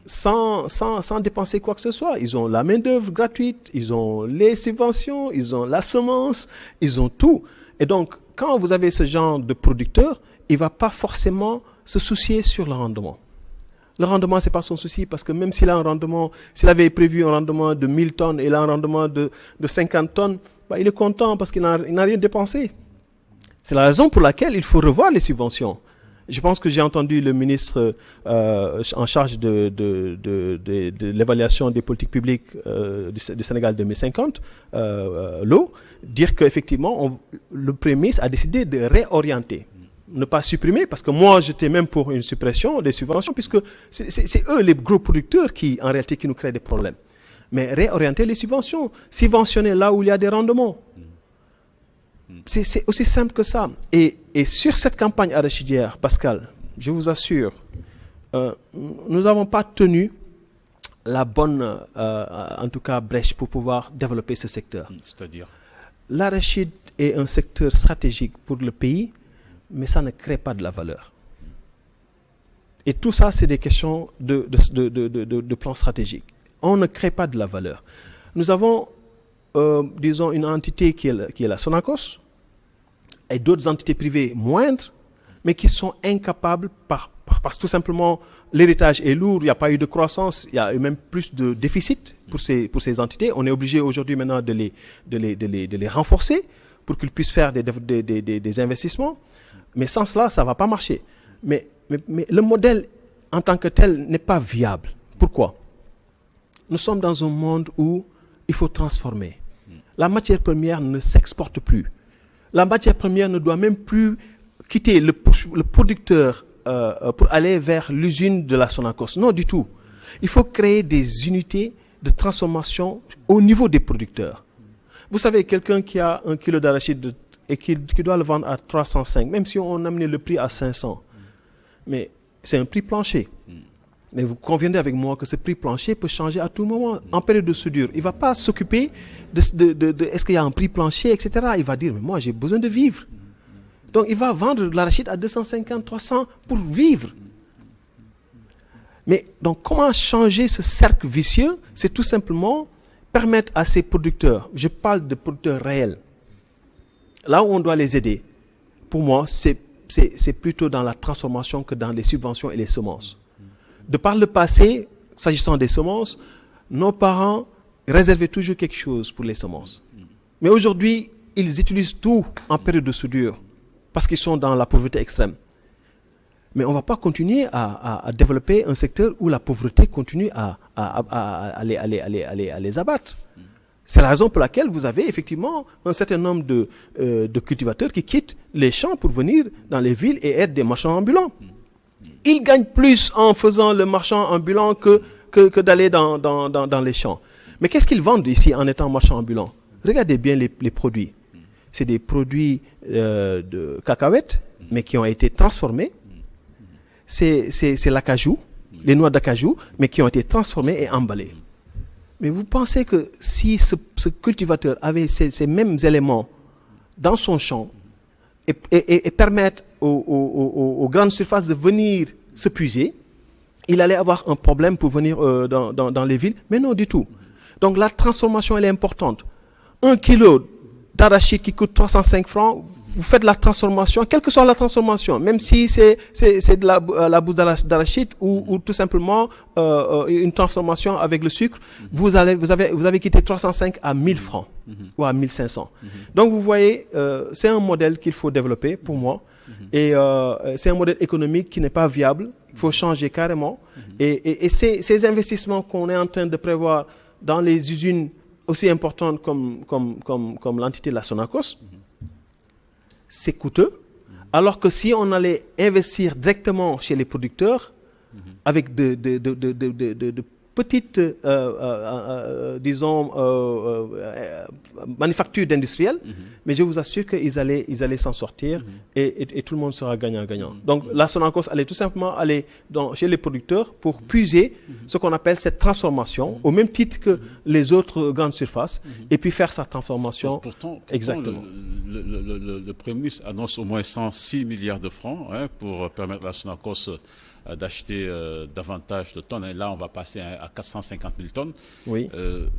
sans dépenser quoi que ce soit. Ils ont la main-d'œuvre gratuite, ils ont les subventions, ils ont la semence, ils ont tout. Et donc, quand vous avez ce genre de producteur, il ne va pas forcément se soucier sur le rendement. Le rendement, ce n'est pas son souci, parce que même s'il a un rendement, s'il avait prévu un rendement de 1000 tonnes et il a un rendement de 50 tonnes, il est content parce qu'il n'a rien dépensé. C'est la raison pour laquelle il faut revoir les subventions. Je pense que j'ai entendu le ministre en charge de l'évaluation des politiques publiques du Sénégal 2050, l'eau, dire qu'effectivement, le Premier ministre a décidé de réorienter. Ne pas supprimer, parce que moi j'étais même pour une suppression des subventions, puisque c'est eux les gros producteurs qui en réalité qui nous créent des problèmes. Mais réorienter les subventions, subventionner là où il y a des rendements. C'est aussi simple que ça. Et sur cette campagne arachidière, Pascal, je vous assure, nous n'avons pas tenu la bonne, en tout cas, brèche pour pouvoir développer ce secteur. C'est-à-dire, l'arachide est un secteur stratégique pour le pays, mais ça ne crée pas de la valeur. Et tout ça, c'est des questions de plan stratégique. On ne crée pas de la valeur. nous avons, disons, une entité qui est la Sonacos, et d'autres entités privées moindres, mais qui sont incapables, parce que tout simplement, l'héritage est lourd, il n'y a pas eu de croissance, il y a eu même plus de déficit pour ces entités. On est obligé aujourd'hui maintenant de les renforcer pour qu'ils puissent faire des investissements. Mais sans cela, ça ne va pas marcher. Mais le modèle en tant que tel n'est pas viable. Pourquoi? Nous sommes dans un monde où il faut transformer. La matière première ne s'exporte plus. La matière première ne doit même plus quitter le producteur pour aller vers l'usine de la Sonacos. Non, du tout. Il faut créer des unités de transformation au niveau des producteurs. Vous savez, quelqu'un qui a 1 kilo d'arachide et qui doit le vendre à 305, même si on amenait le prix à 500, mais c'est un prix plancher. Mais vous conviendrez avec moi que ce prix plancher peut changer à tout moment en période de soudure. Il ne va pas s'occuper de est-ce qu'il y a un prix plancher, etc. Il va dire, mais moi j'ai besoin de vivre. Donc il va vendre de l'arachide à 250, 300 pour vivre. Mais donc comment changer ce cercle vicieux? C'est tout simplement permettre à ces producteurs, je parle de producteurs réels, là où on doit les aider, pour moi, c'est plutôt dans la transformation que dans les subventions et les semences. De par le passé, s'agissant des semences, nos parents réservaient toujours quelque chose pour les semences. Mais aujourd'hui, ils utilisent tout en période de soudure parce qu'ils sont dans la pauvreté extrême. Mais on ne va pas continuer à développer un secteur où la pauvreté continue à les abattre. C'est la raison pour laquelle vous avez effectivement un certain nombre de cultivateurs qui quittent les champs pour venir dans les villes et être des marchands ambulants. Ils gagnent plus en faisant le marchand ambulant que d'aller dans les champs. Mais qu'est-ce qu'ils vendent ici en étant marchand ambulant? Regardez bien les produits. C'est des produits de cacahuètes, mais qui ont été transformés. C'est l'acajou, les noix d'acajou, mais qui ont été transformées et emballées. Mais vous pensez que si ce cultivateur avait ces mêmes éléments dans son champ et permettre aux grandes surfaces de venir se puiser, il allait avoir un problème pour venir dans les villes? Mais non du tout. Donc la transformation, elle est importante. 1 kilo d'arachide qui coûte 305 francs, vous faites la transformation, quelle que soit la transformation, même si c'est de la bouse d'arachide ou tout simplement une transformation avec le sucre, vous avez quitté 305 à 1000 francs ou à 1500. Donc vous voyez, c'est un modèle qu'il faut développer pour moi et c'est un modèle économique qui n'est pas viable, il faut changer carrément et ces investissements qu'on est en train de prévoir dans les usines aussi importante comme l'entité de la Sonacos, c'est coûteux. Alors que si on allait investir directement chez les producteurs, avec de petites, disons, manufactures d'industriels, mais je vous assure qu'ils allaient s'en sortir et tout le monde sera gagnant-gagnant. Donc la Sonacos allait tout simplement aller chez les producteurs pour puiser ce qu'on appelle cette transformation, au même titre que les autres grandes surfaces, et puis faire sa transformation. Pourtant exactement. Le Premier ministre annonce au moins 106 milliards de francs pour permettre à la Sonacos d'acheter davantage de tonnes. Et là, on va passer à 450 000 tonnes. Oui.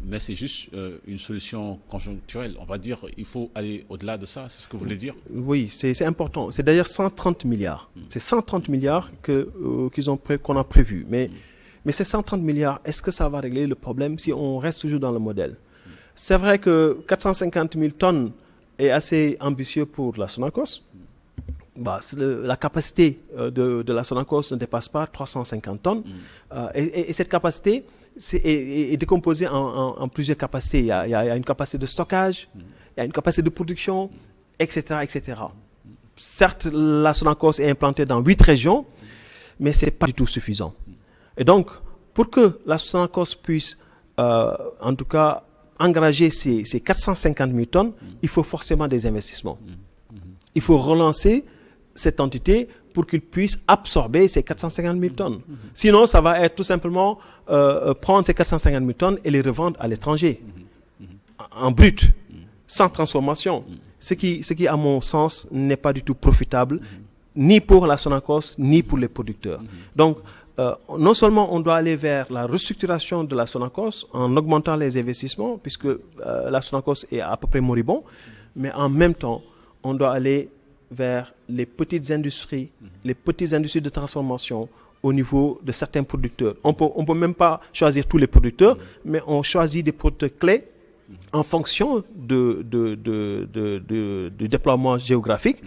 Mais c'est juste une solution conjoncturelle. On va dire il faut aller au-delà de ça. C'est ce que vous voulez dire? Oui, c'est important. C'est d'ailleurs 130 milliards. C'est 130 milliards qu'on a prévu. Mais ces 130 milliards, est-ce que ça va régler le problème si on reste toujours dans le modèle? C'est vrai que 450 000 tonnes est assez ambitieux pour la Sonacos. La capacité de la Sonacos ne dépasse pas 350 tonnes. Et cette capacité est décomposée en plusieurs capacités. Il y a une capacité de stockage, il y a une capacité de production, etc. etc. Certes, la Sonacos est implantée dans 8 régions, mais ce n'est pas du tout suffisant. Et donc, pour que la Sonacos puisse, en tout cas, engager ces 450 000 tonnes, il faut forcément des investissements. Il faut relancer cette entité pour qu'il puisse absorber ces 450 000 tonnes. Sinon, ça va être tout simplement prendre ces 450 000 tonnes et les revendre à l'étranger, en brut, sans transformation. Ce qui, à mon sens, n'est pas du tout profitable, ni pour la Sonacos, ni pour les producteurs. Donc, non seulement on doit aller vers la restructuration de la Sonacos en augmentant les investissements, puisque la Sonacos est à peu près moribond, mais en même temps, on doit aller vers les petites industries de transformation au niveau de certains producteurs. On peut même pas choisir tous les producteurs, mais on choisit des producteurs clés en fonction du déploiement géographique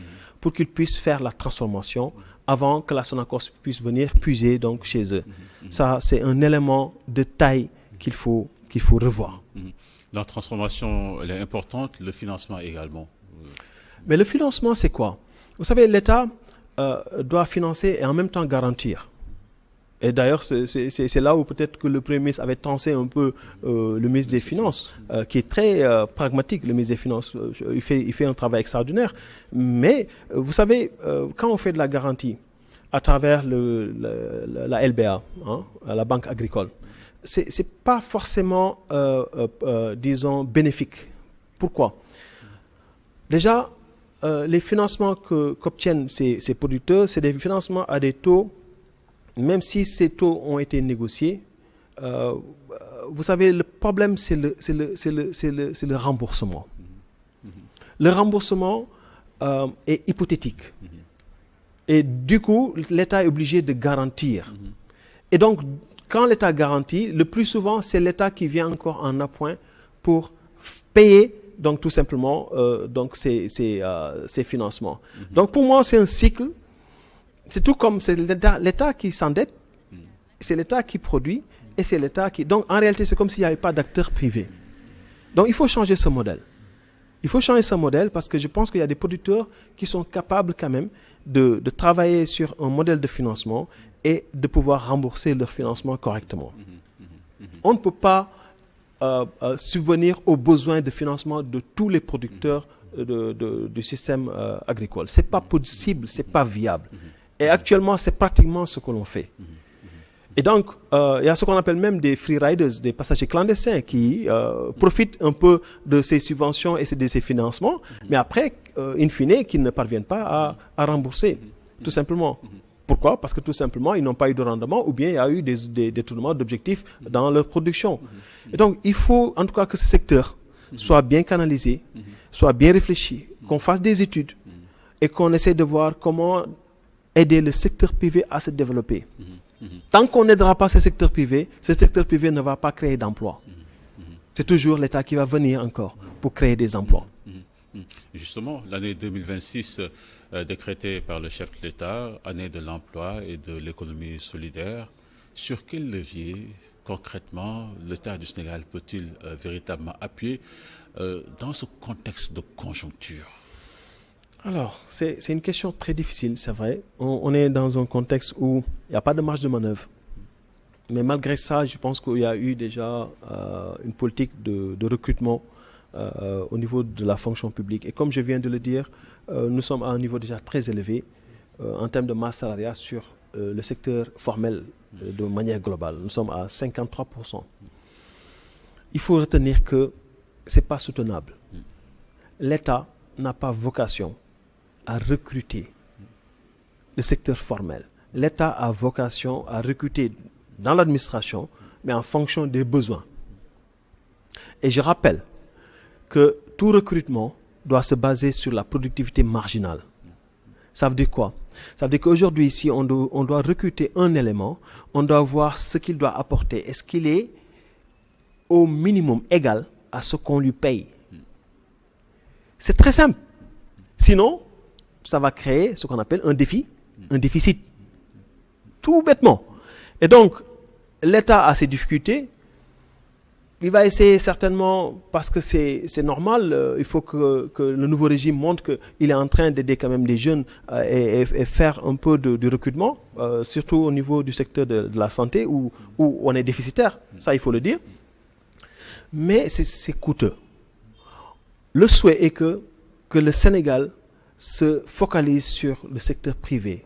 pour qu'ils puissent faire la transformation avant que la Sonacos puisse venir puiser donc chez eux. Ça, c'est un élément de taille qu'il faut revoir. La transformation, elle est importante, le financement également. Mais le financement, c'est quoi? Vous savez, l'État doit financer et en même temps garantir. Et d'ailleurs, c'est là où peut-être que le Premier ministre avait tensé un peu le ministre des Finances, qui est très pragmatique, le ministre des Finances. Il fait un travail extraordinaire. Mais, vous savez, quand on fait de la garantie à travers la LBA, la Banque agricole, c'est pas forcément, disons, bénéfique. Pourquoi? Déjà, les financements qu'obtiennent ces producteurs, c'est des financements à des taux. Même si ces taux ont été négociés, vous savez, le problème, c'est le remboursement. Le remboursement est hypothétique. Et du coup, l'État est obligé de garantir. Et donc, quand l'État garantit, le plus souvent, c'est l'État qui vient encore en appoint pour payer, donc tout simplement, donc ces financements. Donc, pour moi, c'est un cycle. C'est tout comme c'est l'État qui s'endette, c'est l'État qui produit, et c'est l'État qui... Donc, en réalité, c'est comme s'il n'y avait pas d'acteurs privés. Donc, il faut changer ce modèle. Il faut changer ce modèle parce que je pense qu'il y a des producteurs qui sont capables quand même de travailler sur un modèle de financement et de pouvoir rembourser leur financement correctement. On ne peut pas subvenir aux besoins de financement de tous les producteurs du système agricole. Ce n'est pas possible, ce n'est pas viable. Et actuellement, c'est pratiquement ce que l'on fait. Et donc, il y a ce qu'on appelle même des free riders, des passagers clandestins qui profitent un peu de ces subventions et de ces financements, mais après, in fine, qui ne parviennent pas à rembourser, tout simplement. Pourquoi? Parce que tout simplement, ils n'ont pas eu de rendement ou bien il y a eu des détournements d'objectifs dans leur production. Et donc, il faut en tout cas que ce secteur soit bien canalisé, soit bien réfléchi, qu'on fasse des études et qu'on essaie de voir comment aider le secteur privé à se développer. Tant qu'on n'aidera pas ce secteur privé ne va pas créer d'emplois. C'est toujours l'État qui va venir encore pour créer des emplois. Justement, l'année 2026 décrétée par le chef de l'État, année de l'emploi et de l'économie solidaire, sur quel levier concrètement l'État du Sénégal peut-il véritablement appuyer dans ce contexte de conjoncture? Alors, c'est une question très difficile, c'est vrai. On est dans un contexte où il n'y a pas de marge de manœuvre. Mais malgré ça, je pense qu'il y a eu déjà une politique de recrutement au niveau de la fonction publique. Et comme je viens de le dire, nous sommes à un niveau déjà très élevé en termes de masse salariale sur le secteur formel de manière globale. Nous sommes à 53%. Il faut retenir que ce n'est pas soutenable. L'État n'a pas vocation à recruter le secteur formel. L'État a vocation à recruter dans l'administration, mais en fonction des besoins. Et je rappelle que tout recrutement doit se baser sur la productivité marginale. Ça veut dire quoi? Ça veut dire qu'aujourd'hui, si on doit recruter un élément, on doit voir ce qu'il doit apporter. Est-ce qu'il est au minimum égal à ce qu'on lui paye? C'est très simple. Sinon, ça va créer ce qu'on appelle un déficit. Tout bêtement. Et donc, l'État a ses difficultés. Il va essayer certainement, parce que c'est normal, il faut que le nouveau régime montre qu'il est en train d'aider quand même les jeunes et faire un peu de recrutement, surtout au niveau du secteur de la santé où on est déficitaire, ça il faut le dire. Mais c'est coûteux. Le souhait est que le Sénégal se focalise sur le secteur privé,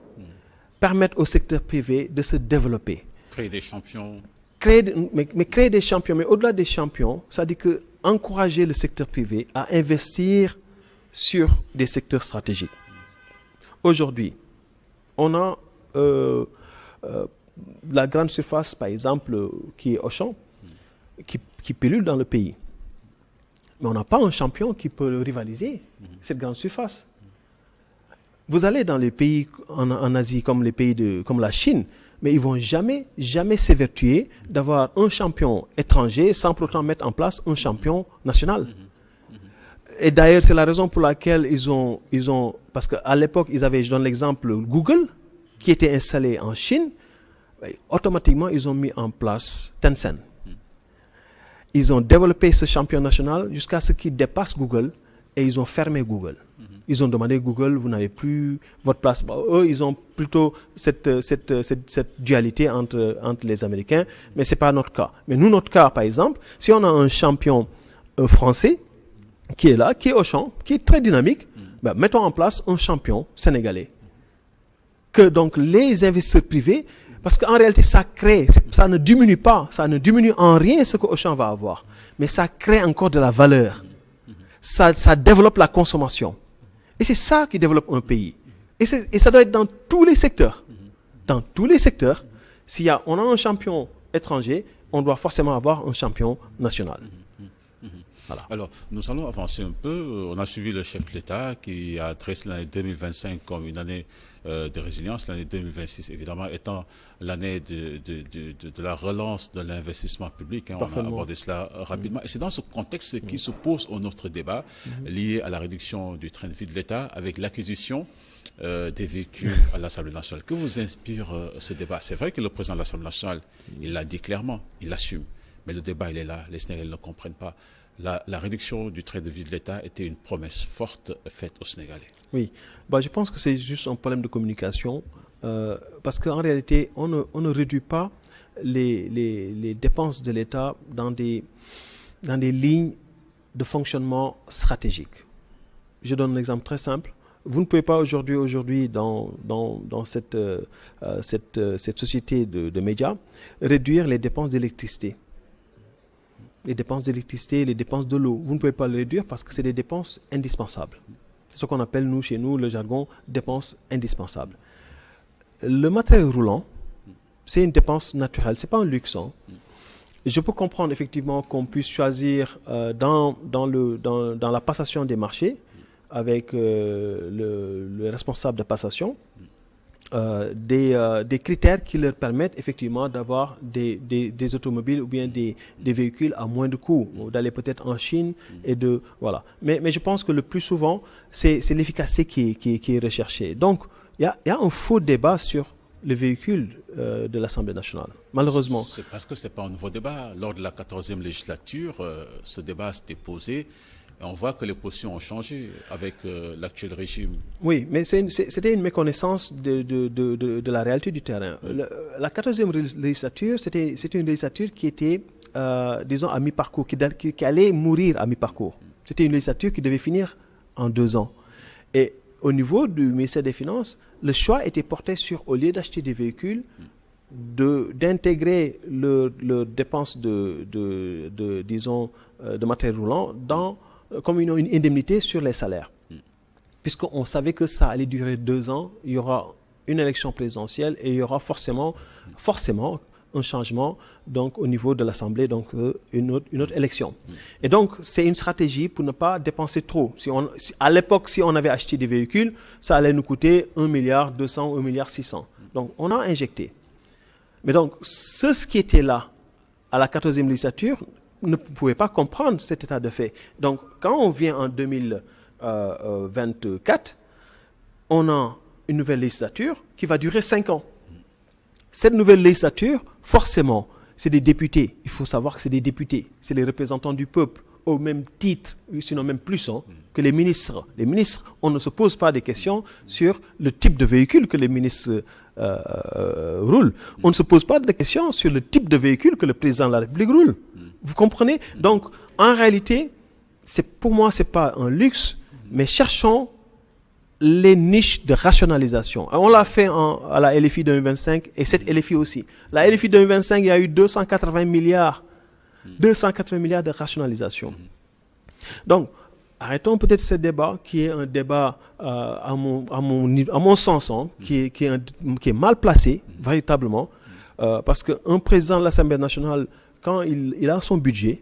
permettre au secteur privé de se développer. Créer des champions. Créer des champions, mais au-delà des champions, ça dit que encourager le secteur privé à investir sur des secteurs stratégiques. Aujourd'hui, on a la grande surface, par exemple, qui est Auchan, qui pilule dans le pays. Mais on n'a pas un champion qui peut rivaliser cette grande surface. Vous allez dans les pays en Asie comme la Chine, mais ils ne vont jamais s'évertuer d'avoir un champion étranger sans pour autant mettre en place un champion national. Et d'ailleurs, c'est la raison pour laquelle ils ont parce qu'à l'époque, je donne l'exemple, Google, qui était installé en Chine, automatiquement, ils ont mis en place Tencent. Ils ont développé ce champion national jusqu'à ce qu'il dépasse Google et ils ont fermé Google. Ils ont demandé à Google, vous n'avez plus votre place. Eux, ils ont plutôt cette dualité entre les Américains, mais ce n'est pas notre cas. Mais nous, notre cas, par exemple, si on a un champion français qui est là, qui est Auchan, qui est très dynamique, mettons en place un champion sénégalais. Que donc les investisseurs privés, parce qu'en réalité, ça ne diminue pas, ça ne diminue en rien ce que Auchan va avoir, mais ça crée encore de la valeur. Ça développe la consommation. Et c'est ça qui développe un pays. Et ça doit être dans tous les secteurs. Dans tous les secteurs, on a un champion étranger, on doit forcément avoir un champion national. Voilà. Alors, nous allons avancer un peu. On a suivi le chef de l'État qui a adressé l'année 2025 comme une année de résilience, l'année 2026 évidemment étant l'année de la relance de l'investissement public. On a abordé cela rapidement. Et c'est dans ce contexte qui se pose notre débat lié à la réduction du train de vie de l'État avec l'acquisition des véhicules à l'Assemblée nationale. Que vous inspire ce débat? C'est vrai que le président de l'Assemblée nationale, il l'a dit clairement, il l'assume. Mais le débat, il est là. Les Sénégalais ne le comprennent pas. La réduction du train de vie de l'État était une promesse forte faite aux Sénégalais. Oui, je pense que c'est juste un problème de communication parce qu'en réalité, on ne réduit pas les dépenses de l'État dans des lignes de fonctionnement stratégiques. Je donne un exemple très simple. Vous ne pouvez pas aujourd'hui dans cette société de médias réduire les dépenses d'électricité. Les dépenses d'électricité, les dépenses de l'eau. Vous ne pouvez pas les réduire parce que c'est des dépenses indispensables. C'est ce qu'on appelle, chez nous, le jargon, dépenses indispensables. Le matériel roulant, c'est une dépense naturelle, ce n'est pas un luxe. Je peux comprendre effectivement qu'on puisse choisir dans la passation des marchés, avec le responsable de passation, des critères qui leur permettent effectivement d'avoir des automobiles ou bien des véhicules à moins de coût, d'aller peut-être en Chine et voilà. Mais je pense que le plus souvent, c'est l'efficacité qui est recherchée. Donc, il y a un faux débat sur le véhicule de l'Assemblée nationale, malheureusement. C'est parce que ce n'est pas un nouveau débat. Lors de la 14e législature, ce débat s'était posé. Et on voit que les positions ont changé avec l'actuel régime. Oui, mais c'était une méconnaissance de la réalité du terrain. La 14e législature, c'était une législature qui était, disons, à mi-parcours, qui allait mourir à mi-parcours. C'était une législature qui devait finir en 2 ans. Et au niveau du ministère des Finances, le choix était porté sur, au lieu d'acheter des véhicules, d'intégrer leurs dépenses disons, de matériel roulant comme une indemnité sur les salaires. Puisqu'on savait que ça allait durer 2 ans, il y aura une élection présidentielle et il y aura forcément un changement donc, au niveau de l'Assemblée, donc une autre élection. Et donc, c'est une stratégie pour ne pas dépenser trop. À l'époque, si on avait acheté des véhicules, ça allait nous coûter 1,2 milliard, 1,6 milliard. Donc, on a injecté. Mais donc, ce qui était là à la 14e législature ne pouvait pas comprendre cet état de fait. Donc, quand on vient en 2024, on a une nouvelle législature qui va durer 5 ans. Cette nouvelle législature, forcément, c'est des députés. Il faut savoir que c'est des députés. C'est les représentants du peuple, au même titre, sinon même plus, que les ministres. Les ministres, on ne se pose pas des questions sur le type de véhicule que les ministres roulent. On ne se pose pas de questions sur le type de véhicule que le président de la République roule. Vous comprenez? Donc, en réalité, pour moi, ce n'est pas un luxe, mais cherchons les niches de rationalisation. On l'a fait à la LFI 2025 et cette LFI aussi. La LFI 2025, il y a eu 280 milliards de rationalisation. Donc, arrêtons peut-être ce débat qui est un débat, à mon sens, qui est mal placé, véritablement. Parce qu'un président de l'Assemblée nationale, quand il a son budget,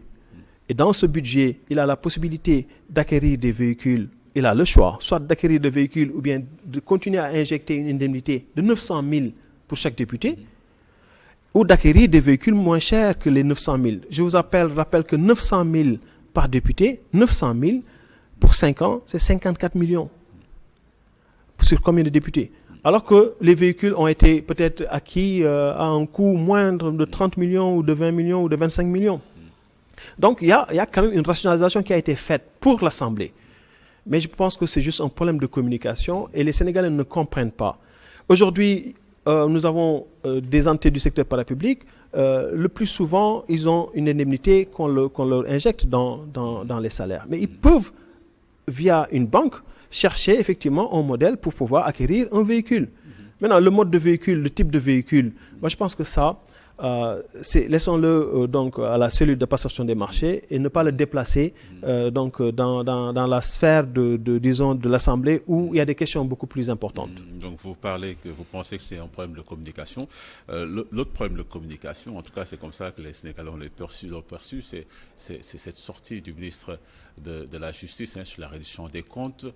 et dans ce budget, il a la possibilité d'acquérir des véhicules, il a le choix, soit d'acquérir des véhicules ou bien de continuer à injecter une indemnité de 900 000 pour chaque député, ou d'acquérir des véhicules moins chers que les 900 000. Je vous rappelle que 900 000 par député, 900 000 pour 5 ans, c'est 54 millions. Sur combien de députés? Alors que les véhicules ont été peut-être acquis à un coût moindre de 30 millions ou de 20 millions ou de 25 millions. Donc il y a quand même une rationalisation qui a été faite pour l'Assemblée. Mais je pense que c'est juste un problème de communication et les Sénégalais ne comprennent pas. Aujourd'hui, nous avons des entités du secteur parapublic. Le plus souvent, ils ont une indemnité qu'on leur injecte dans les salaires. Mais ils peuvent, via une banque, chercher effectivement un modèle pour pouvoir acquérir un véhicule. Maintenant, le mode de véhicule, le type de véhicule, moi je pense que ça, laissons-le donc à la cellule de passation des marchés et ne pas le déplacer donc dans la sphère disons, de l'Assemblée où il y a des questions beaucoup plus importantes. Donc vous pensez que c'est un problème de communication. L'autre problème de communication, en tout cas c'est comme ça que les Sénégalais l'ont perçu, c'est cette sortie du ministre de la Justice sur la reddition des comptes.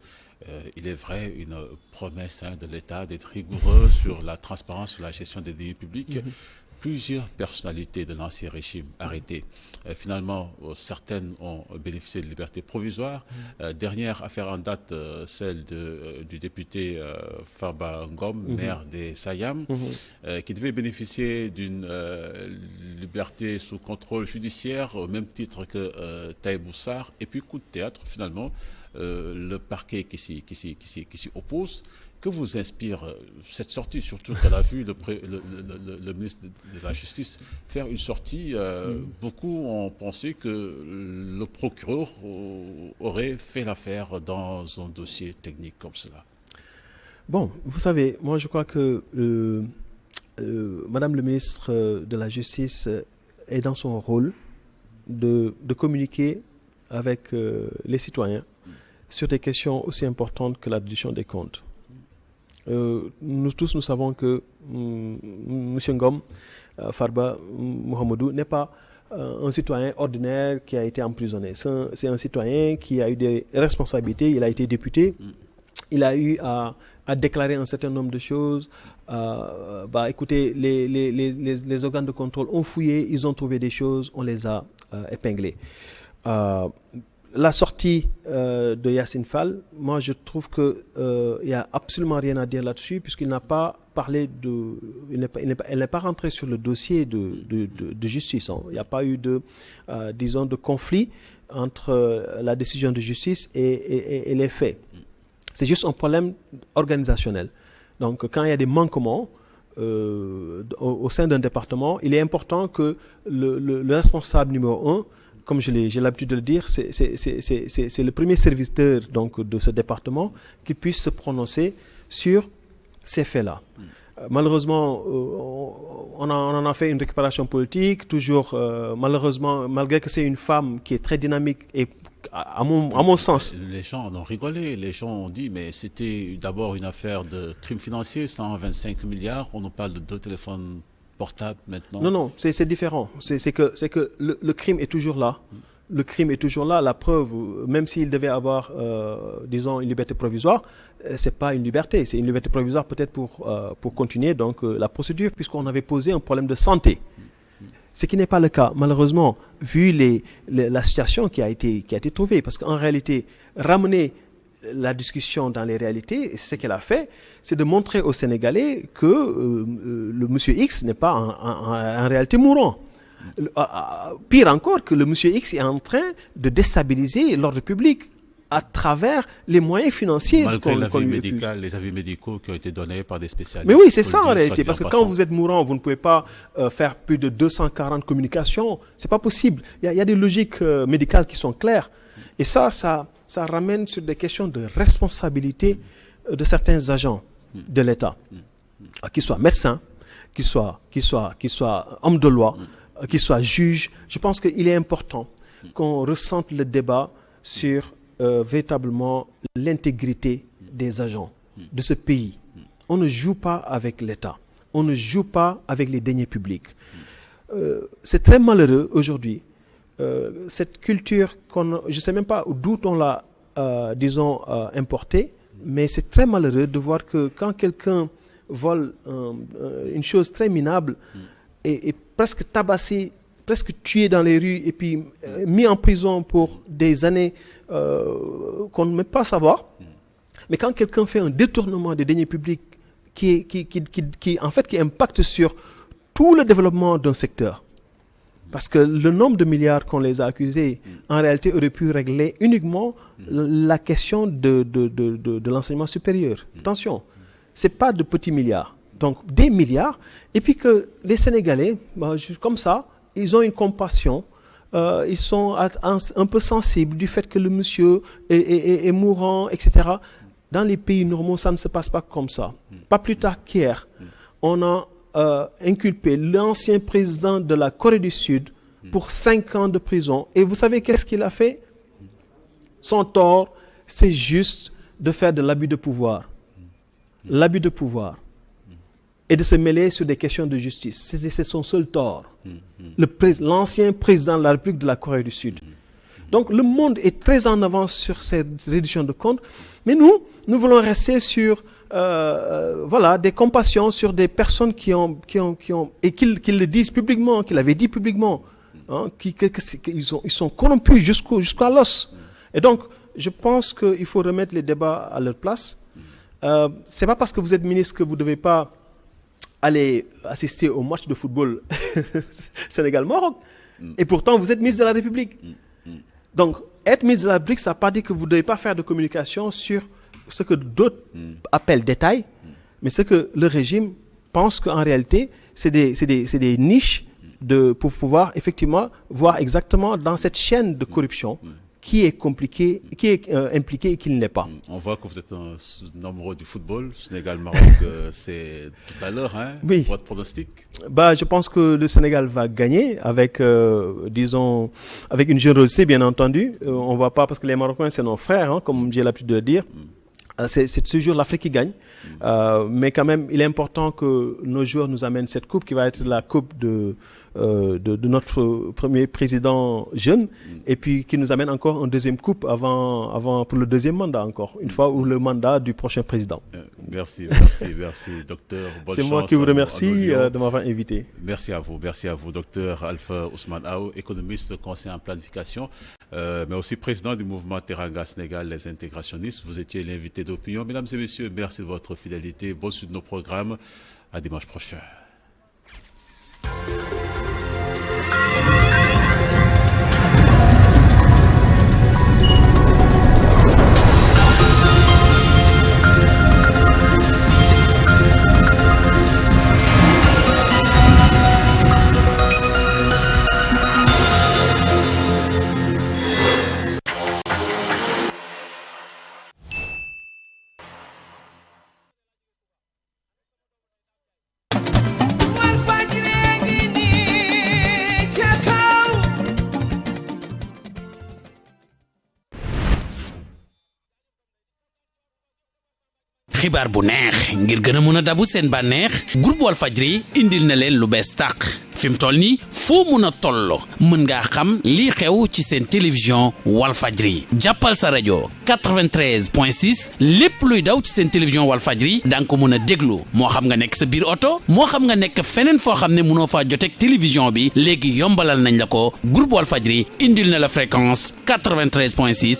Il est vrai, une promesse de l'État d'être rigoureux sur la transparence, sur la gestion des deniers publics. Plusieurs personnalités de l'ancien régime arrêtées. Finalement, certaines ont bénéficié de liberté provisoire. Dernière affaire en date, celle du député Farba Ngom, maire des Sayam, qui devait bénéficier d'une liberté sous contrôle judiciaire au même titre que Taïb Sarr. Et puis, coup de théâtre, finalement, le parquet qui s'y oppose. Que vous inspire cette sortie, surtout qu'elle a vu le ministre de la Justice faire une sortie? Beaucoup ont pensé que le procureur aurait fait l'affaire dans un dossier technique comme cela. Bon, vous savez, moi je crois que Madame le ministre de la Justice est dans son rôle de communiquer avec les citoyens sur des questions aussi importantes que la reddition des comptes. Nous tous, nous savons que M. Ngom, Farba Mohamedou, n'est pas un citoyen ordinaire qui a été emprisonné. C'est un citoyen qui a eu des responsabilités, il a été député, il a eu à déclarer un certain nombre de choses. Écoutez, les organes de contrôle ont fouillé, ils ont trouvé des choses, on les a épinglées. La sortie de Yassine Fall, moi je trouve qu'il n'y a absolument rien à dire là-dessus puisqu'il n'a pas parlé elle n'est pas rentrée sur le dossier de justice. Il n'y a pas eu de conflit entre la décision de justice et les faits. C'est juste un problème organisationnel. Donc quand il y a des manquements au sein d'un département, il est important que le responsable numéro 1, comme j'ai l'habitude de le dire, c'est le premier serviteur donc, de ce département qui puisse se prononcer sur ces faits-là. Malheureusement, on en a fait une récupération politique, toujours, malheureusement, malgré que c'est une femme qui est très dynamique et à mon sens. Les gens en ont rigolé, les gens ont dit, mais c'était d'abord une affaire de crime financier, 125 milliards, on nous parle de 2 téléphones portable maintenant. Non, c'est différent. C'est que le crime est toujours là. Le crime est toujours là. La preuve, même s'il devait avoir, disons, une liberté provisoire, c'est pas une liberté. C'est une liberté provisoire peut-être pour continuer donc la procédure, puisqu'on avait posé un problème de santé. Ce qui n'est pas le cas, malheureusement, vu la situation qui a été trouvée. Parce qu'en réalité, ramener la discussion dans les réalités, ce qu'elle a fait, c'est de montrer aux Sénégalais que le monsieur X n'est pas en réalité mourant. Pire encore, que le monsieur X est en train de déstabiliser l'ordre public à travers les moyens financiers. Malgré les avis médicaux qui ont été donnés par des spécialistes. Mais oui, c'est ça en réalité, parce que quand vous êtes mourant, vous ne pouvez pas faire plus de 240 communications. C'est pas possible. Il y a des logiques médicales qui sont claires. Et ça ramène sur des questions de responsabilité de certains agents de l'État, qu'ils soient médecins, qu'ils soient hommes de loi, qu'ils soient juges. Je pense qu'il est important qu'on ressente le débat sur véritablement l'intégrité des agents de ce pays. On ne joue pas avec l'État. on ne joue pas avec les deniers publics. C'est très malheureux aujourd'hui. Cette culture, je ne sais même pas d'où on l'a, importée, mais c'est très malheureux de voir que quand quelqu'un vole une chose très minable et presque tabassé, presque tué dans les rues et puis mis en prison pour des années qu'on ne peut pas savoir. Mais quand quelqu'un fait un détournement des deniers publics qui impacte sur tout le développement d'un secteur, parce que le nombre de milliards qu'on les a accusés, en réalité, aurait pu régler uniquement la question de l'enseignement supérieur. Attention, ce n'est pas de petits milliards, donc des milliards, et puis que les Sénégalais, comme ça, ils ont une compassion, ils sont un peu sensibles du fait que le monsieur est mourant, etc. Dans les pays normaux, ça ne se passe pas comme ça. Pas plus tard qu'hier, on a inculpé l'ancien président de la Corée du Sud pour 5 ans de prison. Et vous savez qu'est-ce qu'il a fait? Son tort, c'est juste de faire de l'abus de pouvoir. L'abus de pouvoir. Et de se mêler sur des questions de justice. C'est son seul tort. L'ancien président de la République de la Corée du Sud. Donc le monde est très en avance sur cette réduction de comptes. Mais nous voulons rester sur des compassions sur des personnes qui ont et qui le disent publiquement, qui l'avaient dit publiquement, ils sont corrompus jusqu'à l'os. Et donc, je pense qu'il faut remettre les débats à leur place. C'est pas parce que vous êtes ministre que vous ne devez pas aller assister au match de football Sénégal-Maroc. Et pourtant, vous êtes ministre de la République. Donc, être ministre de la République, ça ne veut pas dire que vous ne devez pas faire de communication sur ce que d'autres appellent détail, mais ce que le régime pense qu'en réalité, c'est des niches pour pouvoir effectivement voir exactement dans cette chaîne de corruption qui est compliquée, qui est impliquée et qui ne l'est pas. On voit que vous êtes un amoureux du football. Sénégal-Maroc, c'est tout à l'heure, oui. Votre pronostic? Je pense que le Sénégal va gagner avec, avec une générosité, bien entendu. On ne va pas, parce que les Marocains, c'est nos frères, comme j'ai l'habitude de le dire. C'est toujours l'Afrique qui gagne. Mais quand même, il est important que nos joueurs nous amènent cette coupe qui va être la coupe de notre premier président jeune et puis qui nous amène encore une deuxième coupe avant pour le deuxième mandat encore, une fois ou le mandat du prochain président. Merci, docteur. C'est moi qui vous remercie de m'avoir invité. Merci à vous, docteur Alpha Ousmane Aw, économiste, conseiller en planification, mais aussi président du mouvement Teranga Sénégal, les intégrationnistes. Vous étiez l'invité d'opinion. Mesdames et messieurs, merci de votre fidélité. Bonne suite de nos programmes. À dimanche prochain. xibaar bu neex ngir gën a mën a dabu seen bànneex groupe Walfadjri indil na leen lu bees tàq fi mu toll nii foo mën a tolloo mën ngaa xam lii xew ci seen télévision Walfadjri jàppal sa rajo 93.6 lépp luy daw ci seen télévision Walfadjri da nga ko mën a déglu moo xam nga nekk sa biir oto moo xam nga nekk feneen foo xam ne mënoo faa joteeg télévision bi léegi yombalal nañ la ko groupe Walfadjri indil na la fréquence 93.6